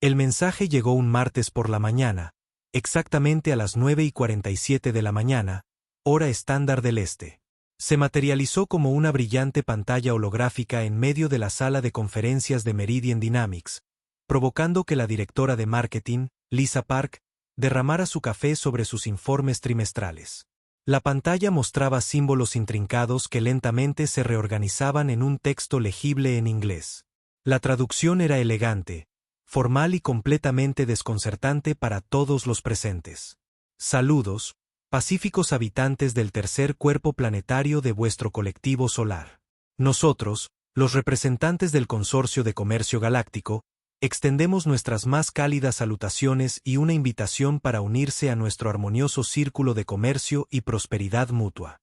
El mensaje llegó un martes por la mañana, exactamente a las 9:47 de la mañana, hora estándar del este. Se materializó como una brillante pantalla holográfica en medio de la sala de conferencias de Meridian Dynamics, provocando que la directora de marketing, Lisa Park, derramara su café sobre sus informes trimestrales. La pantalla mostraba símbolos intrincados que lentamente se reorganizaban en un texto legible en inglés. La traducción era elegante, formal y completamente desconcertante para todos los presentes. Saludos, pacíficos habitantes del tercer cuerpo planetario de vuestro colectivo solar. Nosotros, los representantes del Consorcio de Comercio Galáctico, extendemos nuestras más cálidas salutaciones y una invitación para unirse a nuestro armonioso círculo de comercio y prosperidad mutua.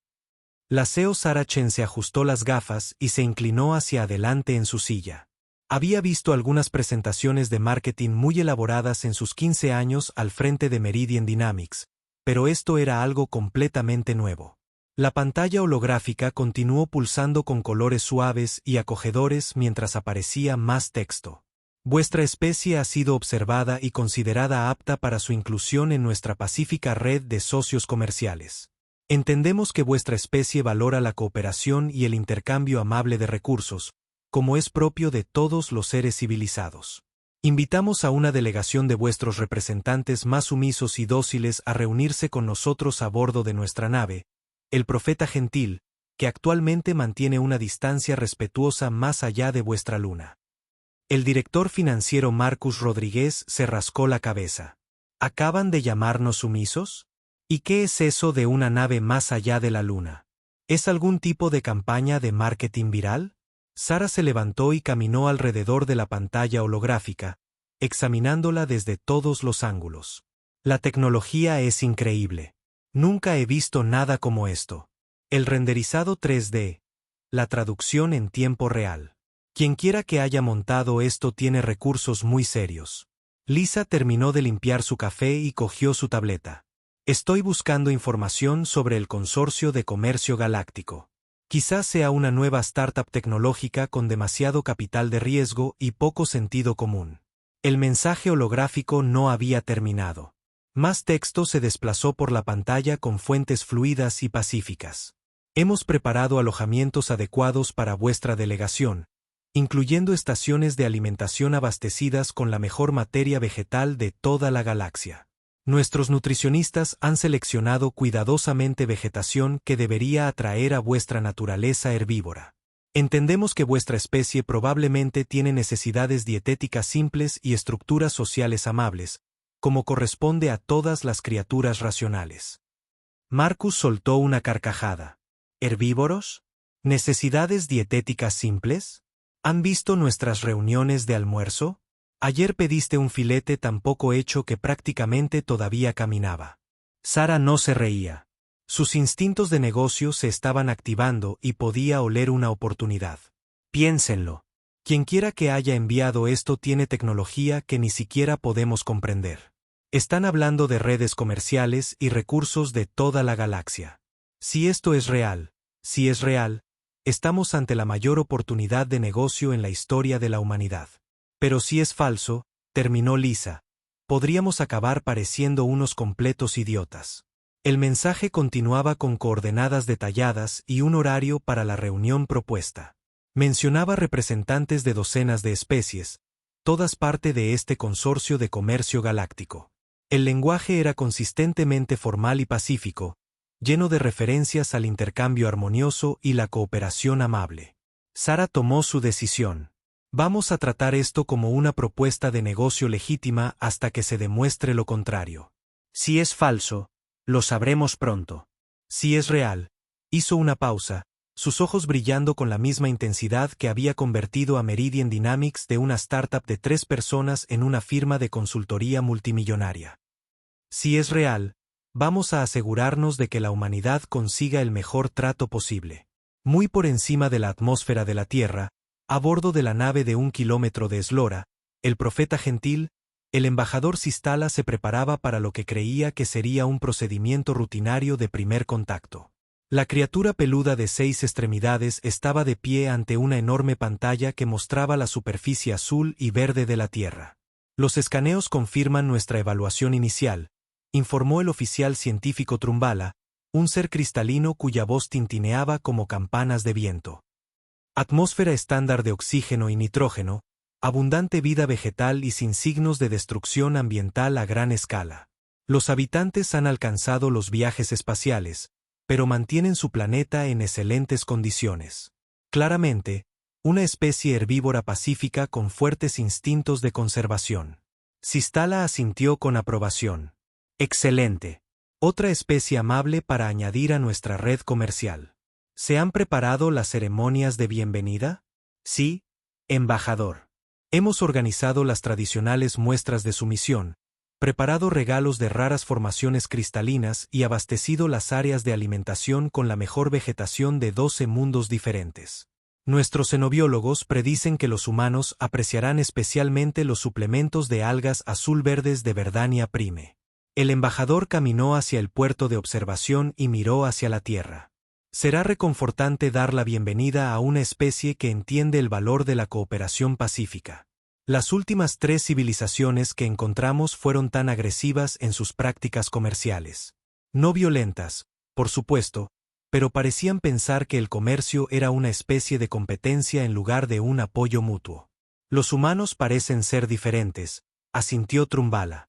La CEO Sarah Chen se ajustó las gafas y se inclinó hacia adelante en su silla. Había visto algunas presentaciones de marketing muy elaboradas en sus 15 años al frente de Meridian Dynamics, pero esto era algo completamente nuevo. La pantalla holográfica continuó pulsando con colores suaves y acogedores mientras aparecía más texto. Vuestra especie ha sido observada y considerada apta para su inclusión en nuestra pacífica red de socios comerciales. Entendemos que vuestra especie valora la cooperación y el intercambio amable de recursos, como es propio de todos los seres civilizados. Invitamos a una delegación de vuestros representantes más sumisos y dóciles a reunirse con nosotros a bordo de nuestra nave, el Profeta Gentil, que actualmente mantiene una distancia respetuosa más allá de vuestra luna. El director financiero Marcus Rodríguez se rascó la cabeza. ¿Acaban de llamarnos sumisos? ¿Y qué es eso de una nave más allá de la luna? ¿Es algún tipo de campaña de marketing viral? Sarah se levantó y caminó alrededor de la pantalla holográfica, examinándola desde todos los ángulos. La tecnología es increíble. Nunca he visto nada como esto. El renderizado 3D. La traducción en tiempo real. Quienquiera que haya montado esto tiene recursos muy serios. Lisa terminó de limpiar su café y cogió su tableta. Estoy buscando información sobre el Consorcio de Comercio Galáctico. Quizás sea una nueva startup tecnológica con demasiado capital de riesgo y poco sentido común. El mensaje holográfico no había terminado. Más texto se desplazó por la pantalla con fuentes fluidas y pacíficas. Hemos preparado alojamientos adecuados para vuestra delegación, incluyendo estaciones de alimentación abastecidas con la mejor materia vegetal de toda la galaxia. Nuestros nutricionistas han seleccionado cuidadosamente vegetación que debería atraer a vuestra naturaleza herbívora. Entendemos que vuestra especie probablemente tiene necesidades dietéticas simples y estructuras sociales amables, como corresponde a todas las criaturas racionales. Marcus soltó una carcajada. ¿Herbívoros? ¿Necesidades dietéticas simples? ¿Han visto nuestras reuniones de almuerzo? Ayer pediste un filete tan poco hecho que prácticamente todavía caminaba. Sarah no se reía. Sus instintos de negocio se estaban activando y podía oler una oportunidad. Piénsenlo. Quienquiera que haya enviado esto tiene tecnología que ni siquiera podemos comprender. Están hablando de redes comerciales y recursos de toda la galaxia. Si esto es real, estamos ante la mayor oportunidad de negocio en la historia de la humanidad. Pero si es falso, terminó Lisa, podríamos acabar pareciendo unos completos idiotas. El mensaje continuaba con coordenadas detalladas y un horario para la reunión propuesta. Mencionaba representantes de docenas de especies, todas parte de este consorcio de comercio galáctico. El lenguaje era consistentemente formal y pacífico, lleno de referencias al intercambio armonioso y la cooperación amable. Sarah tomó su decisión. Vamos a tratar esto como una propuesta de negocio legítima hasta que se demuestre lo contrario. Si es falso, lo sabremos pronto. Si es real, hizo una pausa, sus ojos brillando con la misma intensidad que había convertido a Meridian Dynamics de una startup de 3 personas en una firma de consultoría multimillonaria. Si es real, vamos a asegurarnos de que la humanidad consiga el mejor trato posible. Muy por encima de la atmósfera de la Tierra, a bordo de la nave de 1 kilómetro de eslora, el Profeta Gentil, el embajador Sistala se preparaba para lo que creía que sería un procedimiento rutinario de primer contacto. La criatura peluda de 6 extremidades estaba de pie ante una enorme pantalla que mostraba la superficie azul y verde de la Tierra. Los escaneos confirman nuestra evaluación inicial, informó el oficial científico Trumbala, un ser cristalino cuya voz tintineaba como campanas de viento. Atmósfera estándar de oxígeno y nitrógeno, abundante vida vegetal y sin signos de destrucción ambiental a gran escala. Los habitantes han alcanzado los viajes espaciales, pero mantienen su planeta en excelentes condiciones. Claramente, una especie herbívora pacífica con fuertes instintos de conservación. Sistala asintió con aprobación. Excelente. Otra especie amable para añadir a nuestra red comercial. ¿Se han preparado las ceremonias de bienvenida? Sí, embajador. Hemos organizado las tradicionales muestras de sumisión, preparado regalos de raras formaciones cristalinas y abastecido las áreas de alimentación con la mejor vegetación de 12 mundos diferentes. Nuestros xenobiólogos predicen que los humanos apreciarán especialmente los suplementos de algas azul-verdes de Verdania Prime. El embajador caminó hacia el puerto de observación y miró hacia la Tierra. Será reconfortante dar la bienvenida a una especie que entiende el valor de la cooperación pacífica. Las últimas 3 civilizaciones que encontramos fueron tan agresivas en sus prácticas comerciales. No violentas, por supuesto, pero parecían pensar que el comercio era una especie de competencia en lugar de un apoyo mutuo. Los humanos parecen ser diferentes, asintió Trumbala.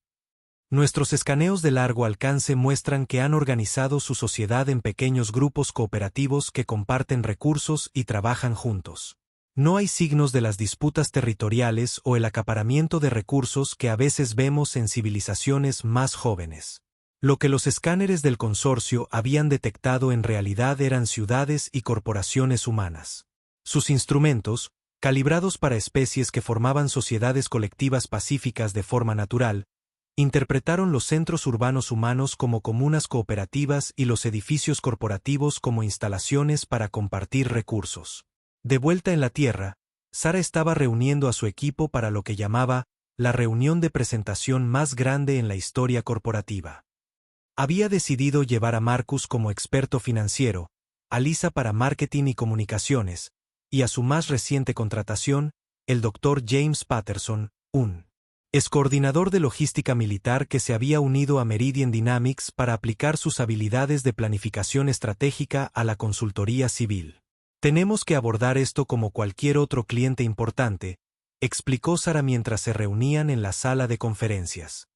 Nuestros escaneos de largo alcance muestran que han organizado su sociedad en pequeños grupos cooperativos que comparten recursos y trabajan juntos. No hay signos de las disputas territoriales o el acaparamiento de recursos que a veces vemos en civilizaciones más jóvenes. Lo que los escáneres del consorcio habían detectado en realidad eran ciudades y corporaciones humanas. Sus instrumentos, calibrados para especies que formaban sociedades colectivas pacíficas de forma natural, interpretaron los centros urbanos humanos como comunas cooperativas y los edificios corporativos como instalaciones para compartir recursos. De vuelta en la Tierra, Sara estaba reuniendo a su equipo para lo que llamaba la reunión de presentación más grande en la historia corporativa. Había decidido llevar a Marcus como experto financiero, a Lisa para marketing y comunicaciones, y a su más reciente contratación, el Dr. James Patterson, un excoordinador de logística militar que se había unido a Meridian Dynamics para aplicar sus habilidades de planificación estratégica a la consultoría civil. Tenemos que abordar esto como cualquier otro cliente importante, explicó Sara mientras se reunían en la sala de conferencias.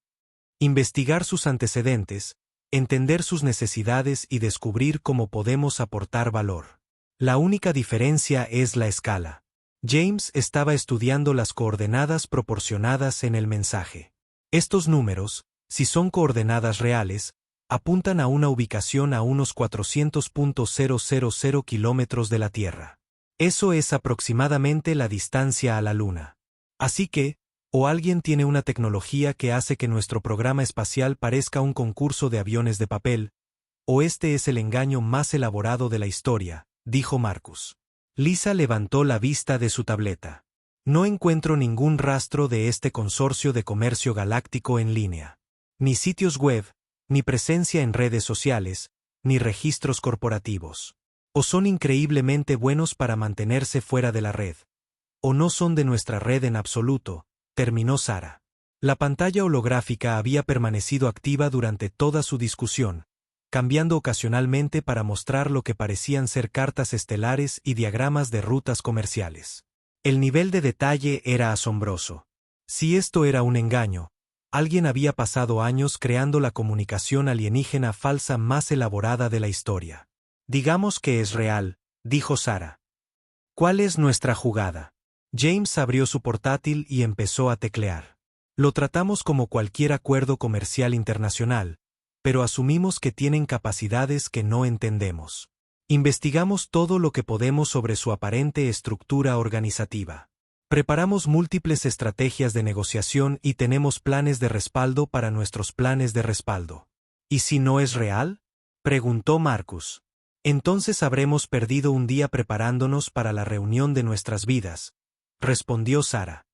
Investigar sus antecedentes, entender sus necesidades y descubrir cómo podemos aportar valor. La única diferencia es la escala. James estaba estudiando las coordenadas proporcionadas en el mensaje. Estos números, si son coordenadas reales, apuntan a una ubicación a unos 400.000 kilómetros de la Tierra. Eso es aproximadamente la distancia a la Luna. Así que, o alguien tiene una tecnología que hace que nuestro programa espacial parezca un concurso de aviones de papel, o este es el engaño más elaborado de la historia, dijo Marcus. Lisa levantó la vista de su tableta. No encuentro ningún rastro de este consorcio de comercio galáctico en línea. Ni sitios web, ni presencia en redes sociales, ni registros corporativos. O son increíblemente buenos para mantenerse fuera de la red. O no son de nuestra red en absoluto, terminó Sara. La pantalla holográfica había permanecido activa durante toda su discusión, cambiando ocasionalmente para mostrar lo que parecían ser cartas estelares y diagramas de rutas comerciales. El nivel de detalle era asombroso. Si esto era un engaño, alguien había pasado años creando la comunicación alienígena falsa más elaborada de la historia. Digamos que es real, dijo Sara. ¿Cuál es nuestra jugada? James abrió su portátil y empezó a teclear. Lo tratamos como cualquier acuerdo comercial internacional, pero asumimos que tienen capacidades que no entendemos. Investigamos todo lo que podemos sobre su aparente estructura organizativa. Preparamos múltiples estrategias de negociación y tenemos planes de respaldo para nuestros planes de respaldo. ¿Y si no es real?, preguntó Marcus. Entonces habremos perdido un día preparándonos para la reunión de nuestras vidas, respondió Sara.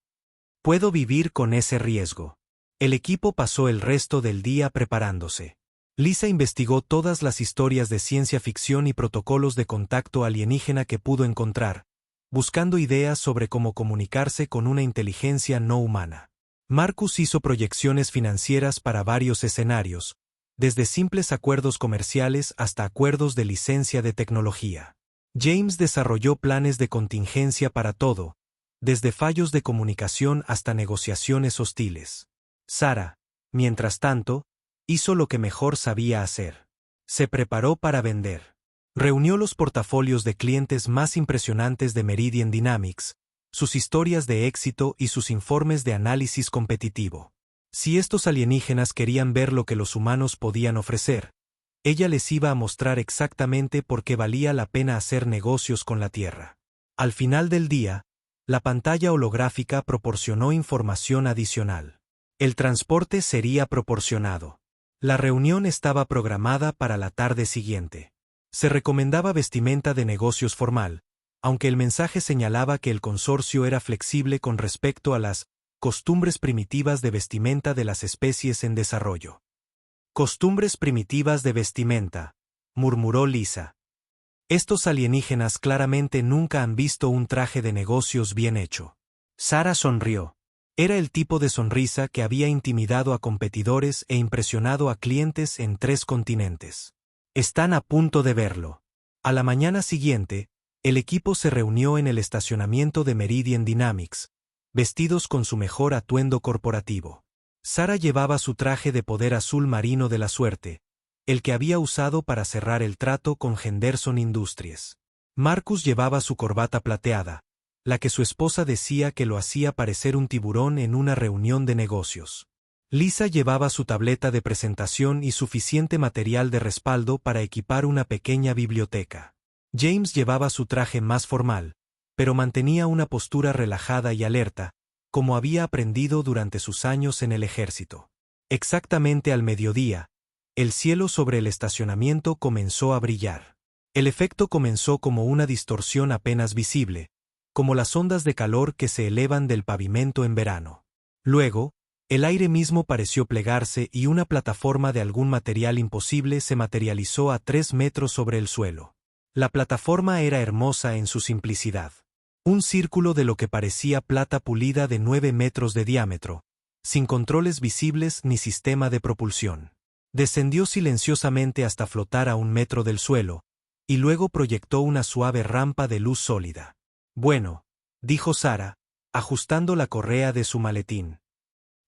Puedo vivir con ese riesgo. El equipo pasó el resto del día preparándose. Lisa investigó todas las historias de ciencia ficción y protocolos de contacto alienígena que pudo encontrar, buscando ideas sobre cómo comunicarse con una inteligencia no humana. Marcus hizo proyecciones financieras para varios escenarios, desde simples acuerdos comerciales hasta acuerdos de licencia de tecnología. James desarrolló planes de contingencia para todo, desde fallos de comunicación hasta negociaciones hostiles. Sarah, mientras tanto, hizo lo que mejor sabía hacer. Se preparó para vender. Reunió los portafolios de clientes más impresionantes de Meridian Dynamics, sus historias de éxito y sus informes de análisis competitivo. Si estos alienígenas querían ver lo que los humanos podían ofrecer, ella les iba a mostrar exactamente por qué valía la pena hacer negocios con la Tierra. Al final del día, la pantalla holográfica proporcionó información adicional. El transporte sería proporcionado. La reunión estaba programada para la tarde siguiente. Se recomendaba vestimenta de negocios formal, aunque el mensaje señalaba que el consorcio era flexible con respecto a las costumbres primitivas de vestimenta de las especies en desarrollo. Costumbres primitivas de vestimenta, murmuró Lisa. Estos alienígenas claramente nunca han visto un traje de negocios bien hecho. Sarah sonrió. Era el tipo de sonrisa que había intimidado a competidores e impresionado a clientes en 3 continentes. Están a punto de verlo. A la mañana siguiente, el equipo se reunió en el estacionamiento de Meridian Dynamics, vestidos con su mejor atuendo corporativo. Sarah llevaba su traje de poder azul marino de la suerte, el que había usado para cerrar el trato con Henderson Industries. Marcus llevaba su corbata plateada, la que su esposa decía que lo hacía parecer un tiburón en una reunión de negocios. Lisa llevaba su tableta de presentación y suficiente material de respaldo para equipar una pequeña biblioteca. James llevaba su traje más formal, pero mantenía una postura relajada y alerta, como había aprendido durante sus años en el ejército. Exactamente al mediodía, el cielo sobre el estacionamiento comenzó a brillar. El efecto comenzó como una distorsión apenas visible, como las ondas de calor que se elevan del pavimento en verano. Luego, el aire mismo pareció plegarse y una plataforma de algún material imposible se materializó a 3 metros sobre el suelo. La plataforma era hermosa en su simplicidad. Un círculo de lo que parecía plata pulida de 9 metros de diámetro, sin controles visibles ni sistema de propulsión. Descendió silenciosamente hasta flotar a 1 metro del suelo, y luego proyectó una suave rampa de luz sólida. Bueno, dijo Sarah, ajustando la correa de su maletín.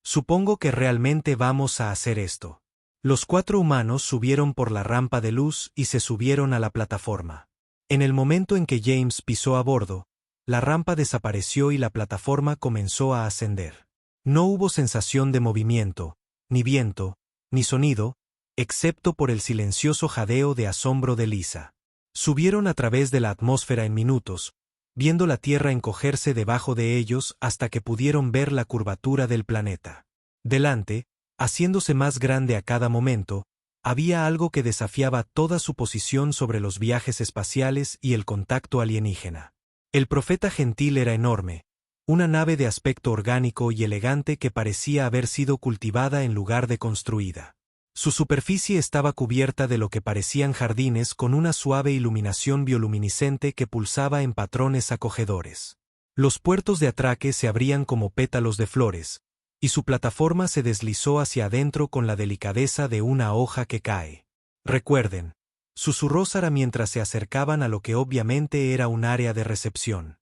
Supongo que realmente vamos a hacer esto. Los 4 humanos subieron por la rampa de luz y se subieron a la plataforma. En el momento en que James pisó a bordo, la rampa desapareció y la plataforma comenzó a ascender. No hubo sensación de movimiento, ni viento, ni sonido, excepto por el silencioso jadeo de asombro de Lisa. Subieron a través de la atmósfera en minutos, viendo la Tierra encogerse debajo de ellos hasta que pudieron ver la curvatura del planeta. Delante, haciéndose más grande a cada momento, había algo que desafiaba toda su posición sobre los viajes espaciales y el contacto alienígena. El profeta gentil era enorme, una nave de aspecto orgánico y elegante que parecía haber sido cultivada en lugar de construida. Su superficie estaba cubierta de lo que parecían jardines con una suave iluminación bioluminiscente que pulsaba en patrones acogedores. Los puertos de atraque se abrían como pétalos de flores, y su plataforma se deslizó hacia adentro con la delicadeza de una hoja que cae. Recuerden, susurró Sarah mientras se acercaban a lo que obviamente era un área de recepción.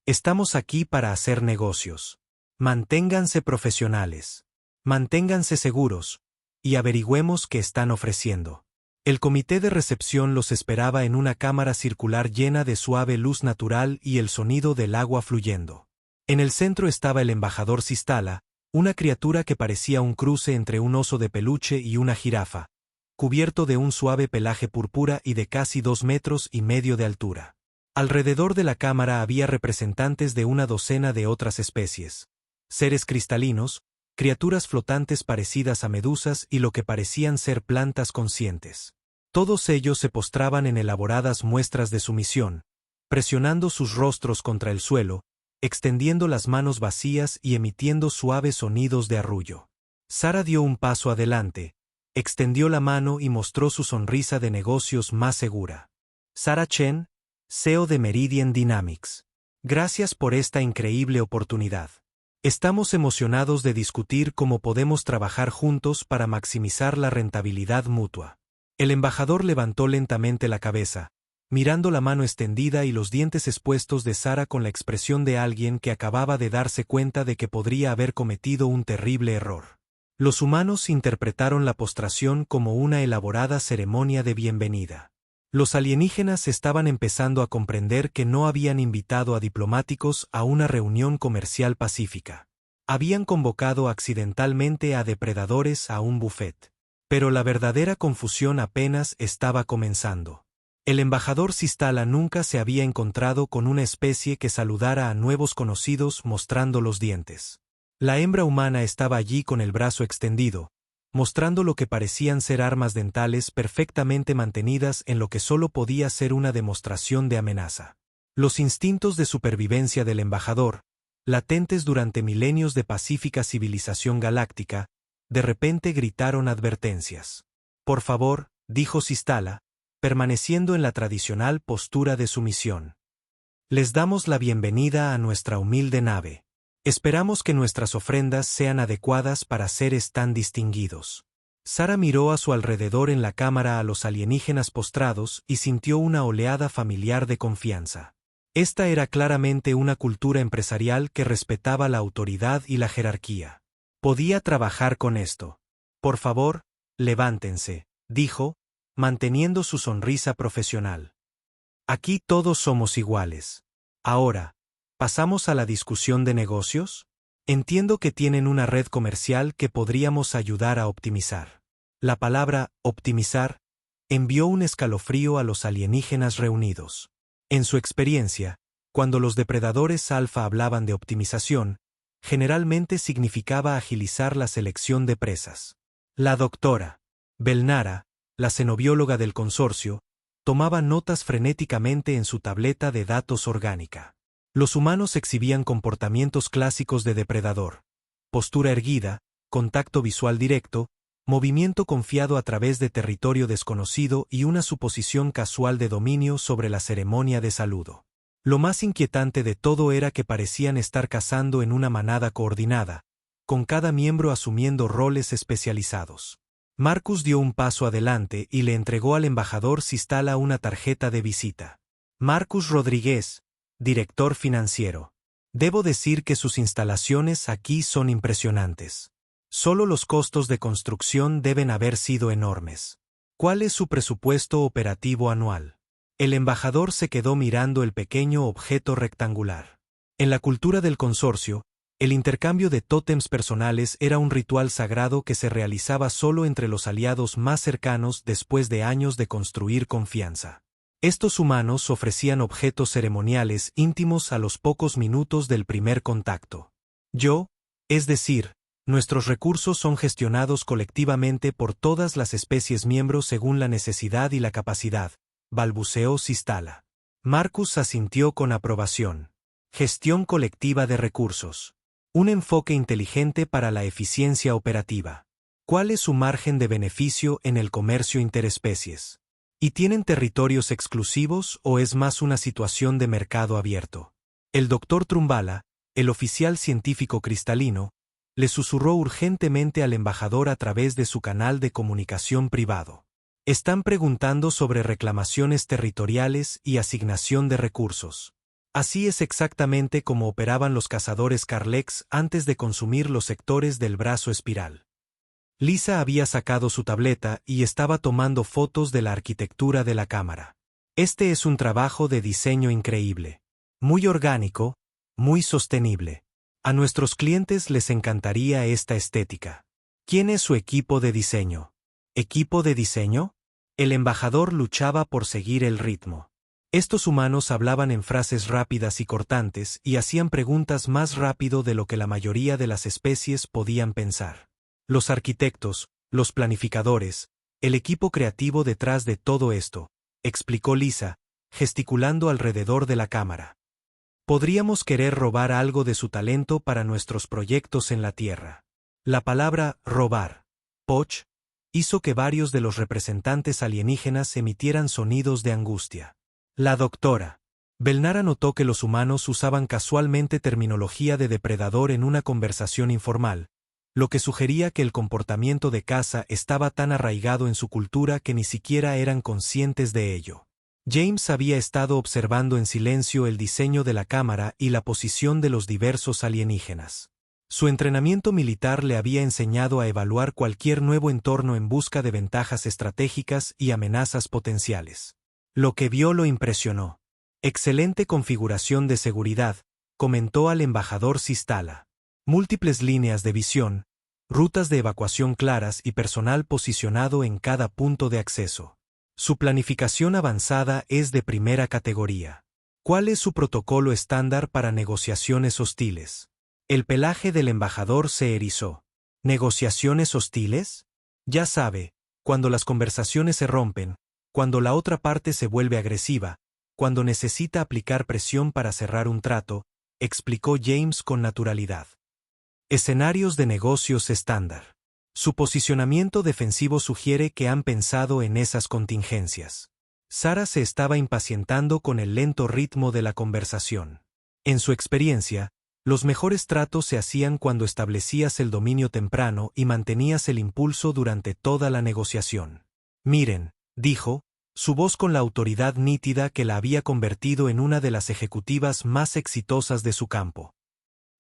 Estamos aquí para hacer negocios. Manténganse profesionales. Manténganse seguros. Y averigüemos qué están ofreciendo. El comité de recepción los esperaba en una cámara circular llena de suave luz natural y el sonido del agua fluyendo. En el centro estaba el embajador Sistala, una criatura que parecía un cruce entre un oso de peluche y una jirafa, cubierto de un suave pelaje púrpura y de casi 2,5 metros de altura. Alrededor de la cámara había representantes de una docena de otras especies, seres cristalinos, criaturas flotantes parecidas a medusas y lo que parecían ser plantas conscientes. Todos ellos se postraban en elaboradas muestras de sumisión, presionando sus rostros contra el suelo, extendiendo las manos vacías y emitiendo suaves sonidos de arrullo. Sarah dio un paso adelante, extendió la mano y mostró su sonrisa de negocios más segura. Sarah Chen, CEO de Meridian Dynamics. Gracias por esta increíble oportunidad. Estamos emocionados de discutir cómo podemos trabajar juntos para maximizar la rentabilidad mutua. El embajador levantó lentamente la cabeza, mirando la mano extendida y los dientes expuestos de Sara con la expresión de alguien que acababa de darse cuenta de que podría haber cometido un terrible error. Los humanos interpretaron la postración como una elaborada ceremonia de bienvenida. Los alienígenas estaban empezando a comprender que no habían invitado a diplomáticos a una reunión comercial pacífica. Habían convocado accidentalmente a depredadores a un buffet. Pero la verdadera confusión apenas estaba comenzando. El embajador Sistala nunca se había encontrado con una especie que saludara a nuevos conocidos mostrando los dientes. La hembra humana estaba allí con el brazo extendido, mostrando lo que parecían ser armas dentales perfectamente mantenidas en lo que solo podía ser una demostración de amenaza. Los instintos de supervivencia del embajador, latentes durante milenios de pacífica civilización galáctica, de repente gritaron advertencias. Por favor, dijo Sistala, permaneciendo en la tradicional postura de sumisión. Les damos la bienvenida a nuestra humilde nave. Esperamos que nuestras ofrendas sean adecuadas para seres tan distinguidos. Sara miró a su alrededor en la cámara a los alienígenas postrados y sintió una oleada familiar de confianza. Esta era claramente una cultura empresarial que respetaba la autoridad y la jerarquía. Podía trabajar con esto. Por favor, levántense, dijo, manteniendo su sonrisa profesional. Aquí todos somos iguales. Ahora, ¿pasamos a la discusión de negocios? Entiendo que tienen una red comercial que podríamos ayudar a optimizar. La palabra optimizar envió un escalofrío a los alienígenas reunidos. En su experiencia, cuando los depredadores alfa hablaban de optimización, generalmente significaba agilizar la selección de presas. La doctora Belnara, la xenobióloga del consorcio, tomaba notas frenéticamente en su tableta de datos orgánica. Los humanos exhibían comportamientos clásicos de depredador: postura erguida, contacto visual directo, movimiento confiado a través de territorio desconocido y una suposición casual de dominio sobre la ceremonia de saludo. Lo más inquietante de todo era que parecían estar cazando en una manada coordinada, con cada miembro asumiendo roles especializados. Marcus dio un paso adelante y le entregó al embajador Sistala una tarjeta de visita. Marcus Rodríguez, director financiero. Debo decir que sus instalaciones aquí son impresionantes. Solo los costos de construcción deben haber sido enormes. ¿Cuál es su presupuesto operativo anual? El embajador se quedó mirando el pequeño objeto rectangular. En la cultura del consorcio, el intercambio de tótems personales era un ritual sagrado que se realizaba solo entre los aliados más cercanos después de años de construir confianza. Estos humanos ofrecían objetos ceremoniales íntimos a los pocos minutos del primer contacto. Es decir, nuestros recursos son gestionados colectivamente por todas las especies miembros según la necesidad y la capacidad, balbuceó Sistala. Marcus asintió con aprobación. Gestión colectiva de recursos. Un enfoque inteligente para la eficiencia operativa. ¿Cuál es su margen de beneficio en el comercio interespecies? ¿Y tienen territorios exclusivos o es más una situación de mercado abierto? El doctor Trumbala, el oficial científico cristalino, le susurró urgentemente al embajador a través de su canal de comunicación privado. Están preguntando sobre reclamaciones territoriales y asignación de recursos. Así es exactamente como operaban los cazadores Carlex antes de consumir los sectores del brazo espiral. Lisa había sacado su tableta y estaba tomando fotos de la arquitectura de la cámara. Este es un trabajo de diseño increíble. Muy orgánico, muy sostenible. A nuestros clientes les encantaría esta estética. ¿Quién es su equipo de diseño? ¿Equipo de diseño? El embajador luchaba por seguir el ritmo. Estos humanos hablaban en frases rápidas y cortantes y hacían preguntas más rápido de lo que la mayoría de las especies podían pensar. Los arquitectos, los planificadores, el equipo creativo detrás de todo esto, explicó Lisa, gesticulando alrededor de la cámara. Podríamos querer robar algo de su talento para nuestros proyectos en la Tierra. La palabra robar, poch, hizo que varios de los representantes alienígenas emitieran sonidos de angustia. La doctora Belnara notó que los humanos usaban casualmente terminología de depredador en una conversación informal, lo que sugería que el comportamiento de caza estaba tan arraigado en su cultura que ni siquiera eran conscientes de ello. James había estado observando en silencio el diseño de la cámara y la posición de los diversos alienígenas. Su entrenamiento militar le había enseñado a evaluar cualquier nuevo entorno en busca de ventajas estratégicas y amenazas potenciales. Lo que vio lo impresionó. Excelente configuración de seguridad, comentó al embajador Sistala. Múltiples líneas de visión, rutas de evacuación claras y personal posicionado en cada punto de acceso. Su planificación avanzada es de primera categoría. ¿Cuál es su protocolo estándar para negociaciones hostiles? El pelaje del embajador se erizó. ¿Negociaciones hostiles? Ya sabe, cuando las conversaciones se rompen, cuando la otra parte se vuelve agresiva, cuando necesita aplicar presión para cerrar un trato, explicó James con naturalidad. Escenarios de negocios estándar. Su posicionamiento defensivo sugiere que han pensado en esas contingencias. Sara se estaba impacientando con el lento ritmo de la conversación. En su experiencia, los mejores tratos se hacían cuando establecías el dominio temprano y mantenías el impulso durante toda la negociación. Miren, dijo, su voz con la autoridad nítida que la había convertido en una de las ejecutivas más exitosas de su campo.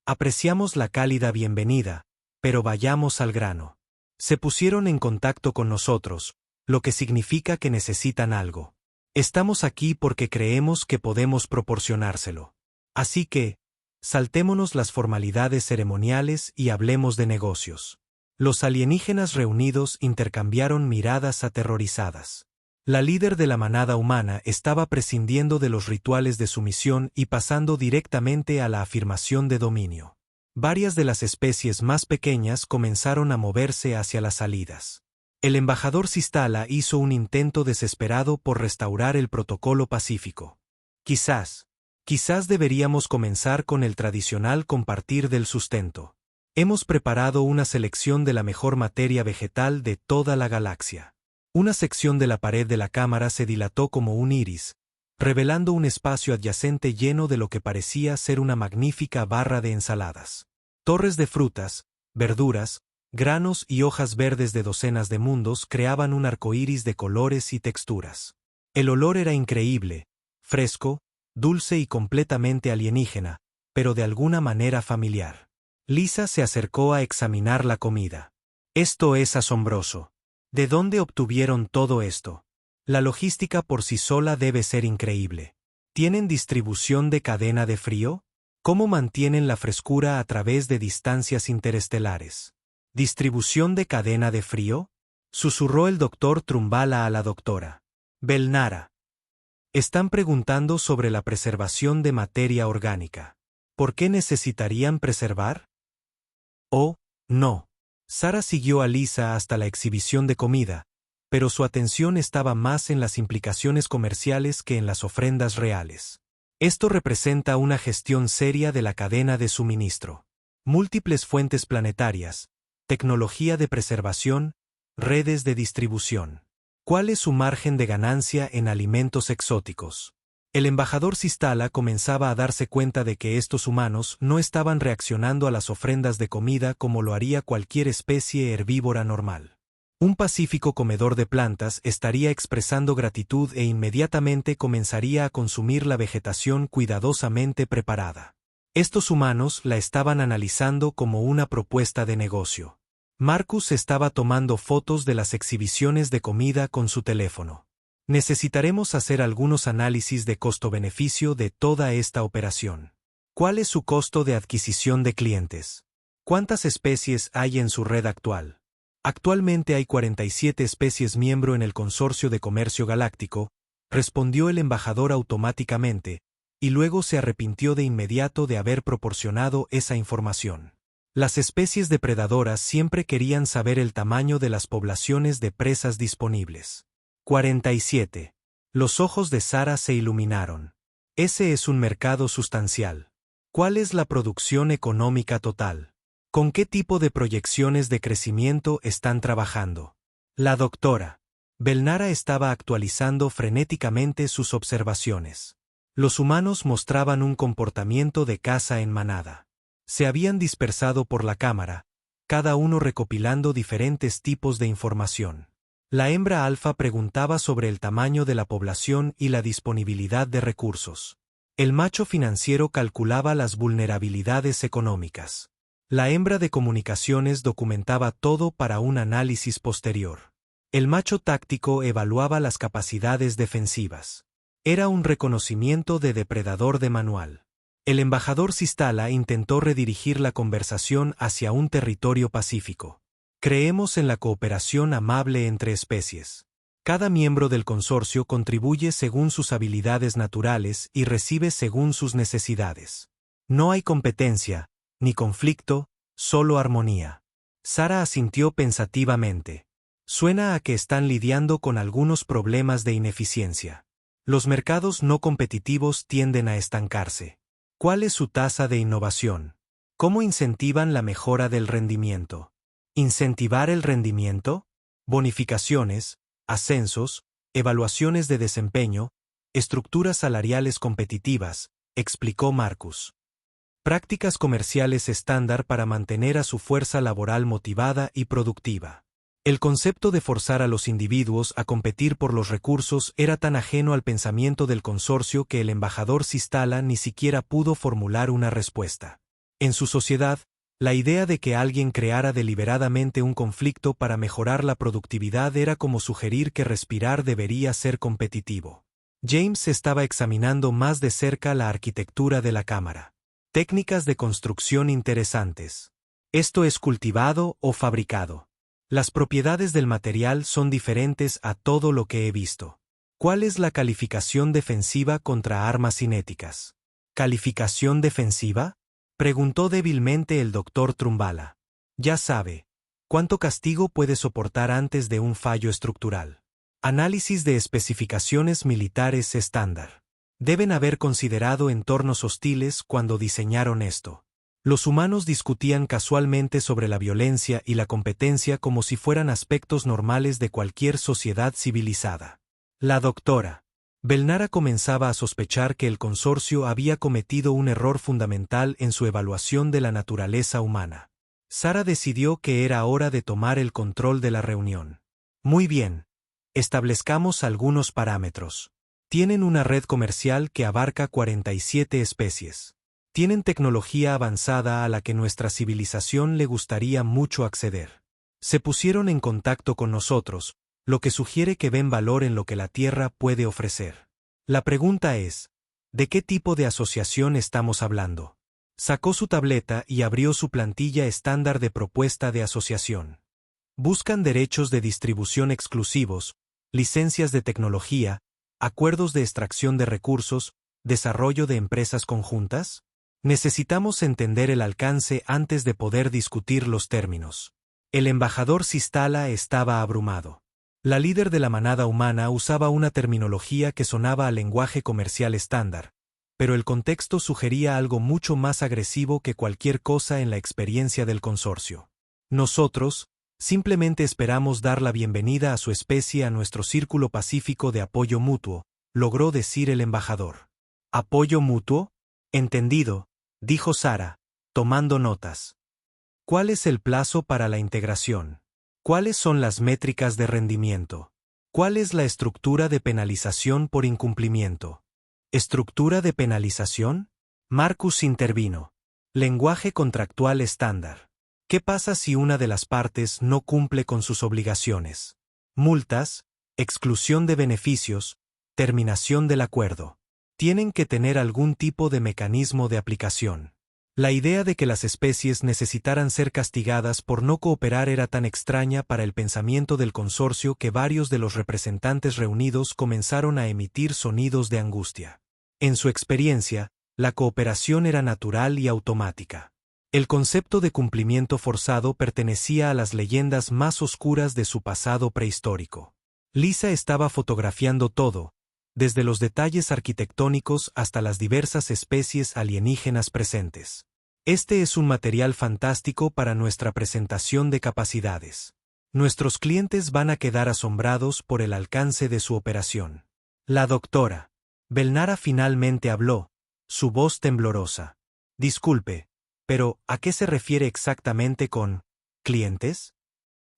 Apreciamos la cálida bienvenida, pero vayamos al grano. Se pusieron en contacto con nosotros, lo que significa que necesitan algo. Estamos aquí porque creemos que podemos proporcionárselo. Así que, saltémonos las formalidades ceremoniales y hablemos de negocios. Los alienígenas reunidos intercambiaron miradas aterrorizadas. La líder de la manada humana estaba prescindiendo de los rituales de sumisión y pasando directamente a la afirmación de dominio. Varias de las especies más pequeñas comenzaron a moverse hacia las salidas. El embajador Sistala hizo un intento desesperado por restaurar el protocolo pacífico. Quizás deberíamos comenzar con el tradicional compartir del sustento. Hemos preparado una selección de la mejor materia vegetal de toda la galaxia. Una sección de la pared de la cámara se dilató como un iris, revelando un espacio adyacente lleno de lo que parecía ser una magnífica barra de ensaladas. Torres de frutas, verduras, granos y hojas verdes de docenas de mundos creaban un arcoíris de colores y texturas. El olor era increíble, fresco, dulce y completamente alienígena, pero de alguna manera familiar. Lisa se acercó a examinar la comida. Esto es asombroso. ¿De dónde obtuvieron todo esto? La logística por sí sola debe ser increíble. ¿Tienen distribución de cadena de frío? ¿Cómo mantienen la frescura a través de distancias interestelares? ¿Distribución de cadena de frío? Susurró el doctor Trumbala a la doctora Belnara. Están preguntando sobre la preservación de materia orgánica. ¿Por qué necesitarían preservar? Oh, no. Sara siguió a Lisa hasta la exhibición de comida, pero su atención estaba más en las implicaciones comerciales que en las ofrendas reales. Esto representa una gestión seria de la cadena de suministro. Múltiples fuentes planetarias, tecnología de preservación, redes de distribución. ¿Cuál es su margen de ganancia en alimentos exóticos? El embajador Sistala comenzaba a darse cuenta de que estos humanos no estaban reaccionando a las ofrendas de comida como lo haría cualquier especie herbívora normal. Un pacífico comedor de plantas estaría expresando gratitud e inmediatamente comenzaría a consumir la vegetación cuidadosamente preparada. Estos humanos la estaban analizando como una propuesta de negocio. Marcus estaba tomando fotos de las exhibiciones de comida con su teléfono. Necesitaremos hacer algunos análisis de costo-beneficio de toda esta operación. ¿Cuál es su costo de adquisición de clientes? ¿Cuántas especies hay en su red actual? Actualmente hay 47 especies miembro en el Consorcio de Comercio Galáctico, respondió el embajador automáticamente, y luego se arrepintió de inmediato de haber proporcionado esa información. Las especies depredadoras siempre querían saber el tamaño de las poblaciones de presas disponibles. 47. Los ojos de Sara se iluminaron. Ese es un mercado sustancial. ¿Cuál es la producción económica total? ¿Con qué tipo de proyecciones de crecimiento están trabajando? La doctora Belnara estaba actualizando frenéticamente sus observaciones. Los humanos mostraban un comportamiento de caza en manada. Se habían dispersado por la cámara, cada uno recopilando diferentes tipos de información. La hembra alfa preguntaba sobre el tamaño de la población y la disponibilidad de recursos. El macho financiero calculaba las vulnerabilidades económicas. La hembra de comunicaciones documentaba todo para un análisis posterior. El macho táctico evaluaba las capacidades defensivas. Era un reconocimiento de depredador de manual. El embajador Sistala intentó redirigir la conversación hacia un territorio pacífico. Creemos en la cooperación amable entre especies. Cada miembro del consorcio contribuye según sus habilidades naturales y recibe según sus necesidades. No hay competencia, ni conflicto, solo armonía. Sara asintió pensativamente. Suena a que están lidiando con algunos problemas de ineficiencia. Los mercados no competitivos tienden a estancarse. ¿Cuál es su tasa de innovación? ¿Cómo incentivan la mejora del rendimiento? ¿Incentivar el rendimiento? Bonificaciones, ascensos, evaluaciones de desempeño, estructuras salariales competitivas, explicó Marcus. Prácticas comerciales estándar para mantener a su fuerza laboral motivada y productiva. El concepto de forzar a los individuos a competir por los recursos era tan ajeno al pensamiento del consorcio que el embajador Sistala ni siquiera pudo formular una respuesta. En su sociedad, la idea de que alguien creara deliberadamente un conflicto para mejorar la productividad era como sugerir que respirar debería ser competitivo. James estaba examinando más de cerca la arquitectura de la cámara. Técnicas de construcción interesantes. ¿Esto es cultivado o fabricado? Las propiedades del material son diferentes a todo lo que he visto. ¿Cuál es la calificación defensiva contra armas cinéticas? ¿Calificación defensiva? Preguntó débilmente el doctor Trumbala. Ya sabe, ¿cuánto castigo puede soportar antes de un fallo estructural? Análisis de especificaciones militares estándar. Deben haber considerado entornos hostiles cuando diseñaron esto. Los humanos discutían casualmente sobre la violencia y la competencia como si fueran aspectos normales de cualquier sociedad civilizada. La doctora Belnara comenzaba a sospechar que el consorcio había cometido un error fundamental en su evaluación de la naturaleza humana. Sara decidió que era hora de tomar el control de la reunión. Muy bien. Establezcamos algunos parámetros. Tienen una red comercial que abarca 47 especies. Tienen tecnología avanzada a la que nuestra civilización le gustaría mucho acceder. Se pusieron en contacto con nosotros, lo que sugiere que ven valor en lo que la Tierra puede ofrecer. La pregunta es, ¿de qué tipo de asociación estamos hablando? Sacó su tableta y abrió su plantilla estándar de propuesta de asociación. Buscan derechos de distribución exclusivos, licencias de tecnología, acuerdos de extracción de recursos, desarrollo de empresas conjuntas. Necesitamos entender el alcance antes de poder discutir los términos. El embajador Sistala estaba abrumado. La líder de la manada humana usaba una terminología que sonaba a lenguaje comercial estándar, pero el contexto sugería algo mucho más agresivo que cualquier cosa en la experiencia del consorcio. Nosotros, simplemente esperamos dar la bienvenida a su especie a nuestro círculo pacífico de apoyo mutuo, logró decir el embajador. ¿Apoyo mutuo? Entendido, dijo Sara, tomando notas. ¿Cuál es el plazo para la integración? ¿Cuáles son las métricas de rendimiento? ¿Cuál es la estructura de penalización por incumplimiento? ¿Estructura de penalización? Marcus intervino. Lenguaje contractual estándar. ¿Qué pasa si una de las partes no cumple con sus obligaciones? Multas, exclusión de beneficios, terminación del acuerdo. Tienen que tener algún tipo de mecanismo de aplicación. La idea de que las especies necesitaran ser castigadas por no cooperar era tan extraña para el pensamiento del consorcio que varios de los representantes reunidos comenzaron a emitir sonidos de angustia. En su experiencia, la cooperación era natural y automática. El concepto de cumplimiento forzado pertenecía a las leyendas más oscuras de su pasado prehistórico. Lisa estaba fotografiando todo, desde los detalles arquitectónicos hasta las diversas especies alienígenas presentes. Este es un material fantástico para nuestra presentación de capacidades. Nuestros clientes van a quedar asombrados por el alcance de su operación. La doctora Belnara finalmente habló, su voz temblorosa. Disculpe, pero ¿a qué se refiere exactamente con clientes?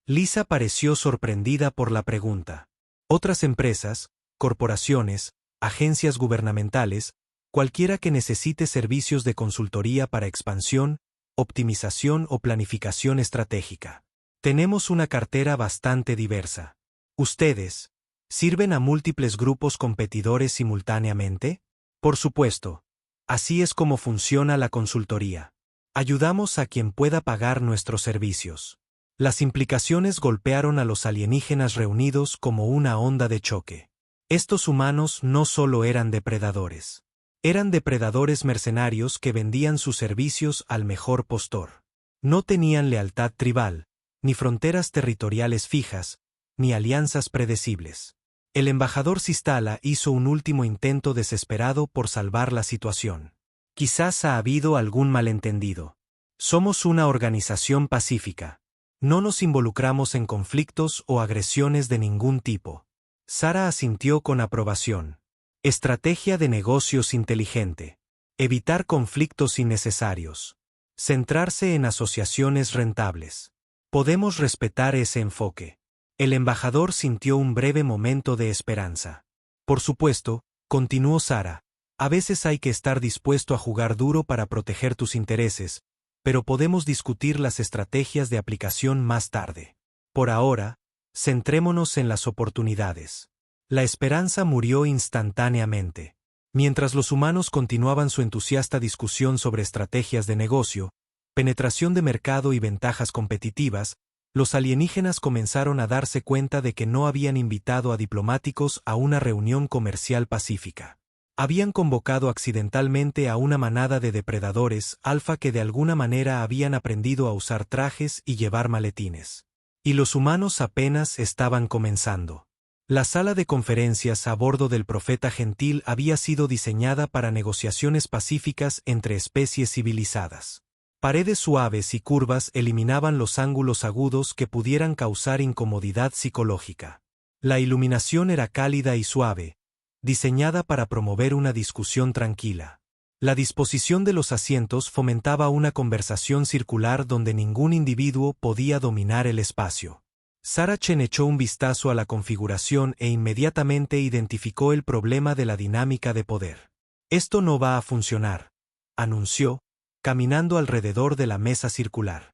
Lisa pareció sorprendida por la pregunta. Otras empresas, corporaciones, agencias gubernamentales, cualquiera que necesite servicios de consultoría para expansión, optimización o planificación estratégica. Tenemos una cartera bastante diversa. ¿Ustedes sirven a múltiples grupos competidores simultáneamente? Por supuesto. Así es como funciona la consultoría. Ayudamos a quien pueda pagar nuestros servicios. Las implicaciones golpearon a los alienígenas reunidos como una onda de choque. Estos humanos no solo eran depredadores. Eran depredadores mercenarios que vendían sus servicios al mejor postor. No tenían lealtad tribal, ni fronteras territoriales fijas, ni alianzas predecibles. El embajador Sistala hizo un último intento desesperado por salvar la situación. Quizás ha habido algún malentendido. Somos una organización pacífica. No nos involucramos en conflictos o agresiones de ningún tipo. Sara asintió con aprobación. Estrategia de negocios inteligente. Evitar conflictos innecesarios. Centrarse en asociaciones rentables. Podemos respetar ese enfoque. El embajador sintió un breve momento de esperanza. Por supuesto, continuó Sara, a veces hay que estar dispuesto a jugar duro para proteger tus intereses, pero podemos discutir las estrategias de aplicación más tarde. Por ahora, centrémonos en las oportunidades. La esperanza murió instantáneamente. Mientras los humanos continuaban su entusiasta discusión sobre estrategias de negocio, penetración de mercado y ventajas competitivas, los alienígenas comenzaron a darse cuenta de que no habían invitado a diplomáticos a una reunión comercial pacífica. Habían convocado accidentalmente a una manada de depredadores alfa que de alguna manera habían aprendido a usar trajes y llevar maletines. Y los humanos apenas estaban comenzando. La sala de conferencias a bordo del Profeta Gentil había sido diseñada para negociaciones pacíficas entre especies civilizadas. Paredes suaves y curvas eliminaban los ángulos agudos que pudieran causar incomodidad psicológica. La iluminación era cálida y suave, diseñada para promover una discusión tranquila. La disposición de los asientos fomentaba una conversación circular donde ningún individuo podía dominar el espacio. Sara Chen echó un vistazo a la configuración e inmediatamente identificó el problema de la dinámica de poder. Esto no va a funcionar, anunció, caminando alrededor de la mesa circular.